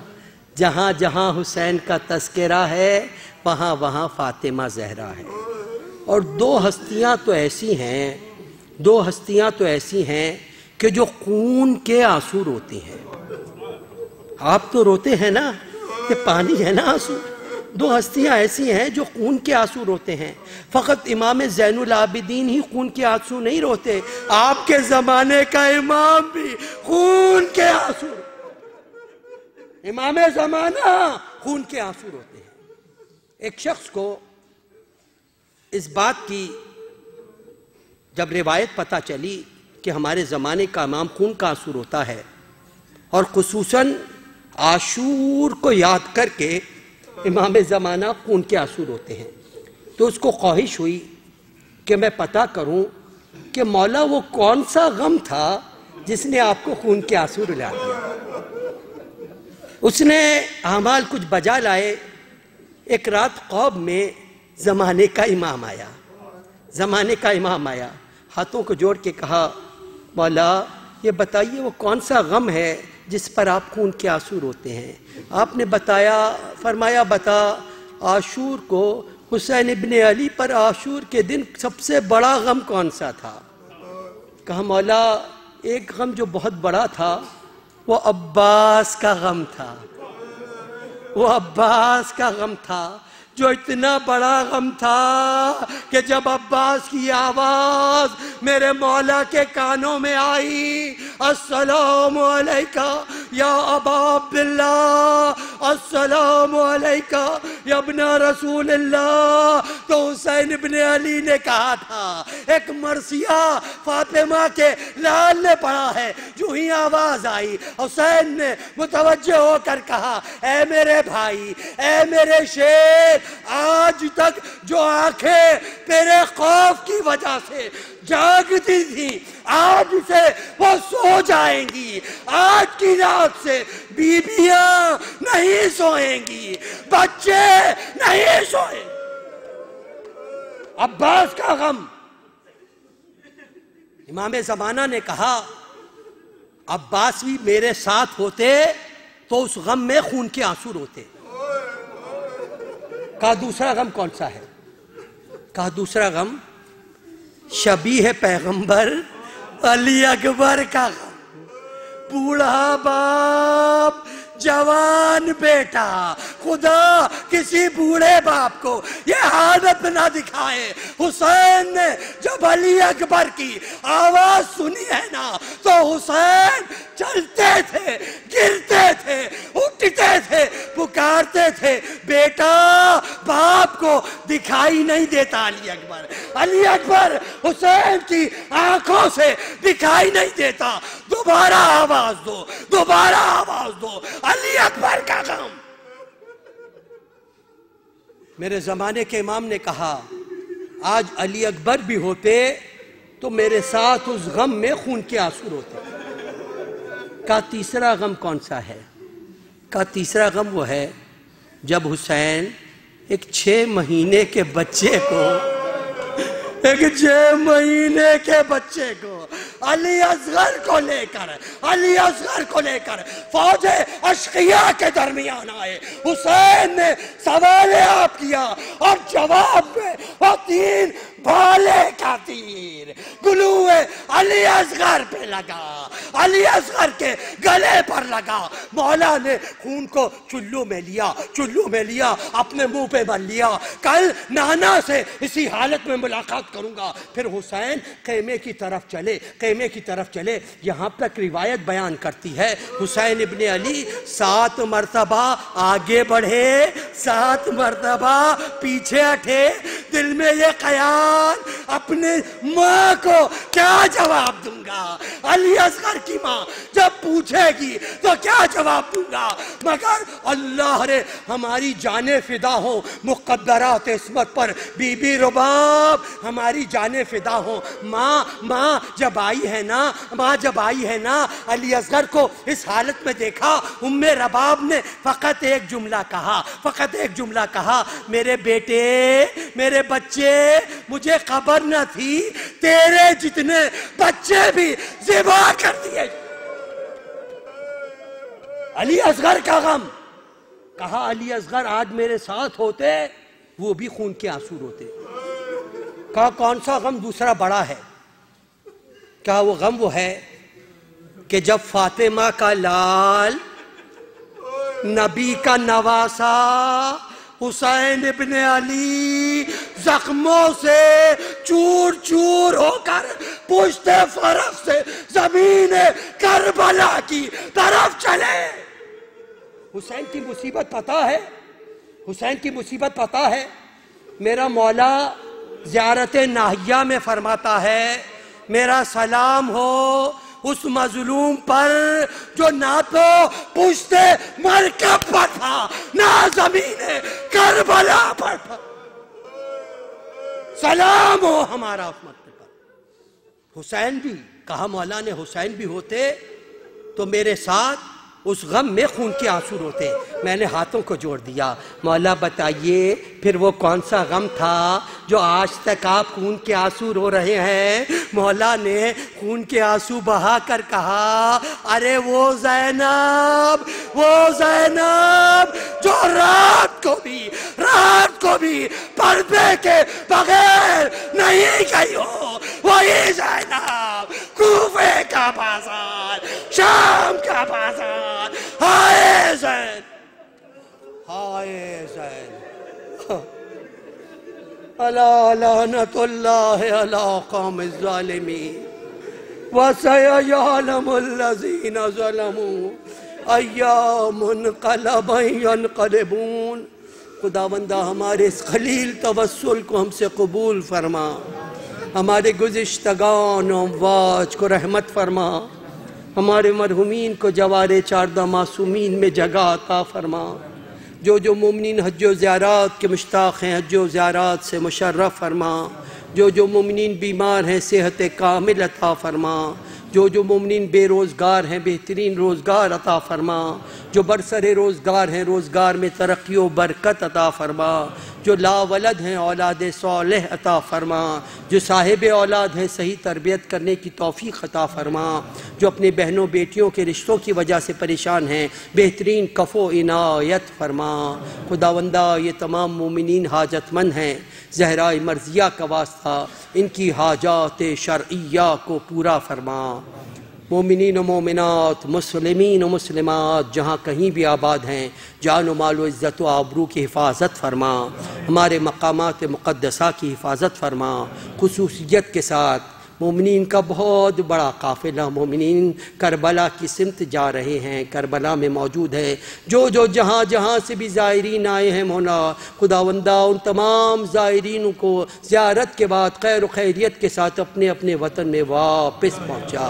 جہاں جہاں حسین کا تذکرہ ہے وہاں وہاں فاطمہ زہرا ہے۔ اور دو ہستیاں تو ایسی ہیں کہ جو خون کے آنسو روتی ہیں۔ آپ تو روتے ہیں نا، یہ پانی ہے نا آنسو۔ دو ہستیاں ایسی ہیں جو خون کے آنسو روتے ہیں۔ فقط امام زین العابدین ہی خون کے آنسو نہیں روتے، آپ کے زمانے کا امام بھی خون کے آنسو، امام زمانہ خون کے آنسو روتے ہیں۔ ایک شخص کو اس بات کی جب روایت پتہ چلی کہ ہمارے زمانے کا امام خون کا آنسو روتا ہے، اور خصوصاً عاشور کو یاد کر کے امام زمانہ خون کے آنسو روتے ہیں، تو اس کو خواہش ہوئی کہ میں پتہ کروں کہ مولا وہ کون سا غم تھا جس نے آپ کو خون کے آنسو رلا دیا۔ اس نے اعمال کچھ بجا لائے۔ ایک رات خواب میں زمانے کا امام آیا، ہاتھوں کو جوڑ کے کہا مولا یہ بتائیے وہ کون سا غم ہے جس پر آپ خون کے آنسو روتے ہیں؟ آپ نے فرمایا بتا، عاشور کو حسین ابن علی پر عاشور کے دن سب سے بڑا غم کون سا تھا؟ کہا مولا ایک غم جو بہت بڑا تھا وہ عباس کا غم تھا، وہ عباس کا غم تھا، جو اتنا بڑا غم تھا کہ جب عباس کی آواز میرے مولا کے کانوں میں آئی، السلام علیکہ یا ابا عبداللہ، السلام علیکہ یا ابن رسول اللہ، تو حسین ابن علی نے کہا تھا، ایک مرثیہ فاطمہ کے لال نے پڑھا ہے، جو ہی آواز آئی حسین نے متوجہ ہو کر کہا اے میرے بھائی، اے میرے شیر، آج تک جو آنکھیں تیرے خوف کی وجہ سے جاگتی تھی آج سے وہ سو جائیں گی، آج کی رات سے بیویاں نہیں سوئیں گی، بچے نہیں سوئیں گے۔ عباس کا غم۔ امام زمانہ نے کہا عباس بھی میرے ساتھ ہوتے تو اس غم میں خون کے آنسو روتے۔ کہا دوسرا غم کون سا ہے؟ کہا دوسرا غم شبیہ پیغمبر علی اکبر کا غم، بوڑھا باپ جوان بیٹا خدا کسی بوڑھے باپ کو یہ حالت نہ دکھائے۔ حسین نے جب علی اکبر کی آواز سنی ہے نا تو حسین چلتے تھے، گرتے تھے، اٹھتے تھے، پکارتے تھے، بیٹا باپ کو دکھائی نہیں دیتا علی اکبر، علی اکبر حسین کی آنکھوں سے دکھائی نہیں دیتا، دوبارہ آواز دو، دوبارہ آواز دو، علی اکبر کا غم۔ میرے زمانے کے امام نے کہا آج علی اکبر بھی ہوتے تو میرے ساتھ اس غم میں خون کے آنسو ہوتے۔ کا تیسرا غم کون سا ہے؟ کا تیسرا غم وہ ہے جب حسین ایک 6 مہینے کے بچے کو علی اصغر کو لے کر فوج اشقیاء کے درمیان آئے۔ حسین نے سوال آپ کیا اور جواب میں وہ 3 بھالے کا تیر گلوئے علی اصغر پہ لگا، علی اصغر کے گلے پر لگا۔ مولا نے خون کو چلو میں لیا، اپنے منہ پہ بن لیا۔ کل نانا سے اسی حالت میں ملاقات کروں گا۔ پھر حسین خیمے کی طرف چلے، یہاں تک روایت بیان کرتی ہے حسین ابن علی 7 مرتبہ آگے بڑھے، 7 مرتبہ پیچھے ہٹے، دل میں یہ خیال اپنے ماں کو کیا جواب دوں گا؟ علی اصغر کی ماں جب پوچھے گی تو کیا جواب دوں گا؟ مگر اللہ نے ہماری جانیں فدا ہوں مقدرات عصمت پر، بی بی رباب ہماری جانیں فدا ہوں۔ ماں جب آئی ہے نا علی اصغر کو اس حالت میں دیکھا، ام رباب نے فقط ایک جملہ کہا، میرے بیٹے، میرے بچے، مجھے خبر نہ تھی تیرے جتنے بچے بھی ذبح کر دیے۔ علی اصغر کا غم، کہا علی اصغر آج میرے ساتھ ہوتے وہ بھی خون کے آنسو روتے۔ کہا کون سا غم دوسرا بڑا ہے؟ کہا وہ غم وہ ہے کہ جب فاطمہ کا لال، نبی کا نواسا حسین ابن علی زخموں سے چور چور ہو کر پشت فرس سے زمین کربلا کی طرف چلے۔ حسین کی مصیبت پتہ ہے، میرا مولا زیارت ناہیہ میں فرماتا ہے میرا سلام ہو اس مظلوم پر جو نہ تو پشت مرکب پر تھا نہ زمین کربلا پر تھا، سلام ہو ہمارا اس مرکب پر۔ حسین بھی، کہا مولا نے حسین بھی ہوتے تو میرے ساتھ اس غم میں خون کے آنسو روتے۔ میں نے ہاتھوں کو جوڑ دیا، مولا بتائیے پھر وہ کون سا غم تھا جو آج تک آپ خون کے آنسو رو رہے ہیں؟ مولا نے خون کے آنسو بہا کر کہا، ارے وہ زینب جو رات کو بھی پردے کے بغیر نہیں گئی ہو، وہی زینب، کوفے کا بازار، شام کا بازار، ہائے زین، الا لعنت اللہ علی قوم الظالمین وسیعلم الذین ظلموا ایام منقلب ینقلبون۔ خداوندہ ہمارے اس خلیل توسل کو ہم سے قبول فرما، ہمارے گزشتگان و اموات کو رحمت فرما، ہمارے مرحومین کو جوار چاردہ معصومین میں جگہ عطا فرما، جو مومنین حج و زیارات کے مشتاق ہیں حج و زیارات سے مشرف فرما، جو مومنین بیمار ہیں صحت کامل عطا فرما، جو مومنین بے روزگار ہیں بہترین روزگار عطا فرما، جو برسر روزگار ہیں روزگار میں ترقی و برکت عطا فرما، جو لا ولد ہیں اولاد صالح عطا فرما، جو صاحب اولاد ہیں صحیح تربیت کرنے کی توفیق عطا فرما، جو اپنے بہنوں بیٹیوں کے رشتوں کی وجہ سے پریشان ہیں بہترین کف و عنایت فرما۔ خداوندہ یہ تمام مومنین حاجت مند ہیں، زہرائے مرضیہ کا واسطہ ان کی حاجات شرعیہ کو پورا فرما۔ مومنین و مومنات، مسلمین و مسلمات جہاں کہیں بھی آباد ہیں، جان و مال و عزت و آبرو کی حفاظت فرما، ہمارے مقامات مقدسہ کی حفاظت فرما۔ خصوصیت کے ساتھ مومنین کا بہت بڑا قافلہ مومنین کربلا کی سمت جا رہے ہیں، کربلا میں موجود ہے۔ جو جہاں جہاں سے بھی زائرین آئے ہیں مولا خداوندہ، ان تمام زائرین کو زیارت کے بعد خیر و خیریت کے ساتھ اپنے اپنے وطن میں واپس پہنچا۔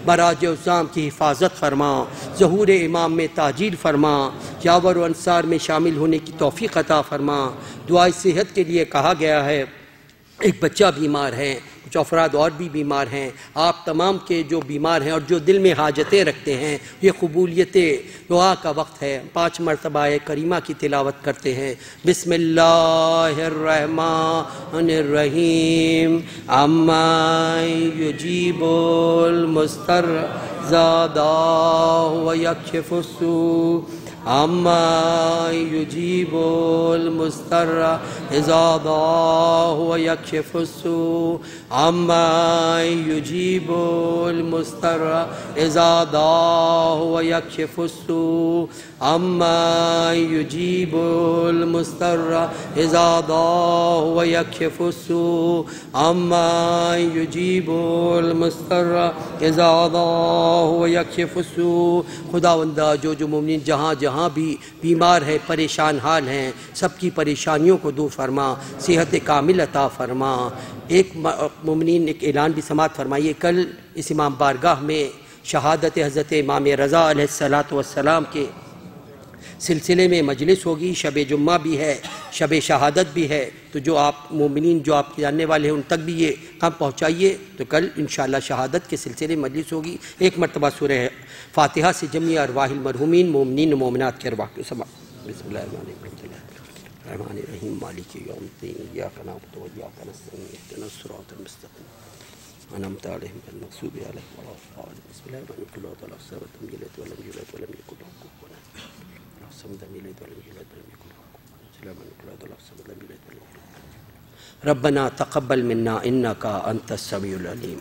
مراجع عظام کی حفاظت فرما، ظہور امام میں تاجیل فرما، یاور و انصار میں شامل ہونے کی توفیق عطا فرما۔ دعائے صحت کے لیے کہا گیا ہے، ایک بچہ بیمار ہے، کچھ افراد اور بھی بیمار ہیں، آپ تمام کے جو بیمار ہیں اور جو دل میں حاجتیں رکھتے ہیں، یہ قبولیت دعا کا وقت ہے۔ 5 مرتبہ کریمہ کی تلاوت کرتے ہیں۔ بسم اللہ الرحمن الرحیم، اما یجیب المضطر اذا دعاہ ویکشف السوء، اما یجیب المضطر اذا دعاہ ویکشف السوء، اما یجیب المضطر اذا دعاہ ویکشف السوء، اما یجیب المضطر اذا دعاہ ویکشف السوء، اما یجیب المضطر اذا دعاہ ویکشف السوء۔ خداوندہ جو مومنین جہاں جہاں بھی بیمار ہیں، پریشان حال ہیں، سب کی پریشانیوں کو دور فرما، صحت کامل عطا فرما۔ ایک مومنین ایک اعلان بھی سماعت فرمائیے، کل اس امام بارگاہ میں شہادت حضرت امام رضا علیہ السلام کے سلسلے میں مجلس ہوگی، شب جمعہ بھی ہے، شب شہادت بھی ہے، تو جو آپ مومنین جو آپ کے جاننے والے ہیں ان تک بھی یہ کام پہنچائیے۔ تو کل انشاءاللہ شہادت کے سلسلے میں مجلس ہوگی۔ ایک مرتبہ سورہ فاتحہ سے جمیع ارواح المرحومین مومنین و مومنات کے ارواح کو سماعت۔ بسم اللہ الرحمن الرحیم، مالک یوم الدین، ایاک نعبد و ایاک نستعین، اهدنا الصراط المستقیم، انعمت علیہم غیر المغضوب علیہم ولا الضالین۔ بسم اللہ الرحمن الرحیم، قل هو الله احد لم یلد ولم یولد ولم یکن له کفوا احد، الصمد لم یلد ولم یولد ولم یکن له کفوا احد، بسم اللہ الرحمن الرحیم، الصمد لم یلد ولم یولد ولم یکن له کفوا احد۔ ربنا تقبل منا انک انت السمیع العلیم۔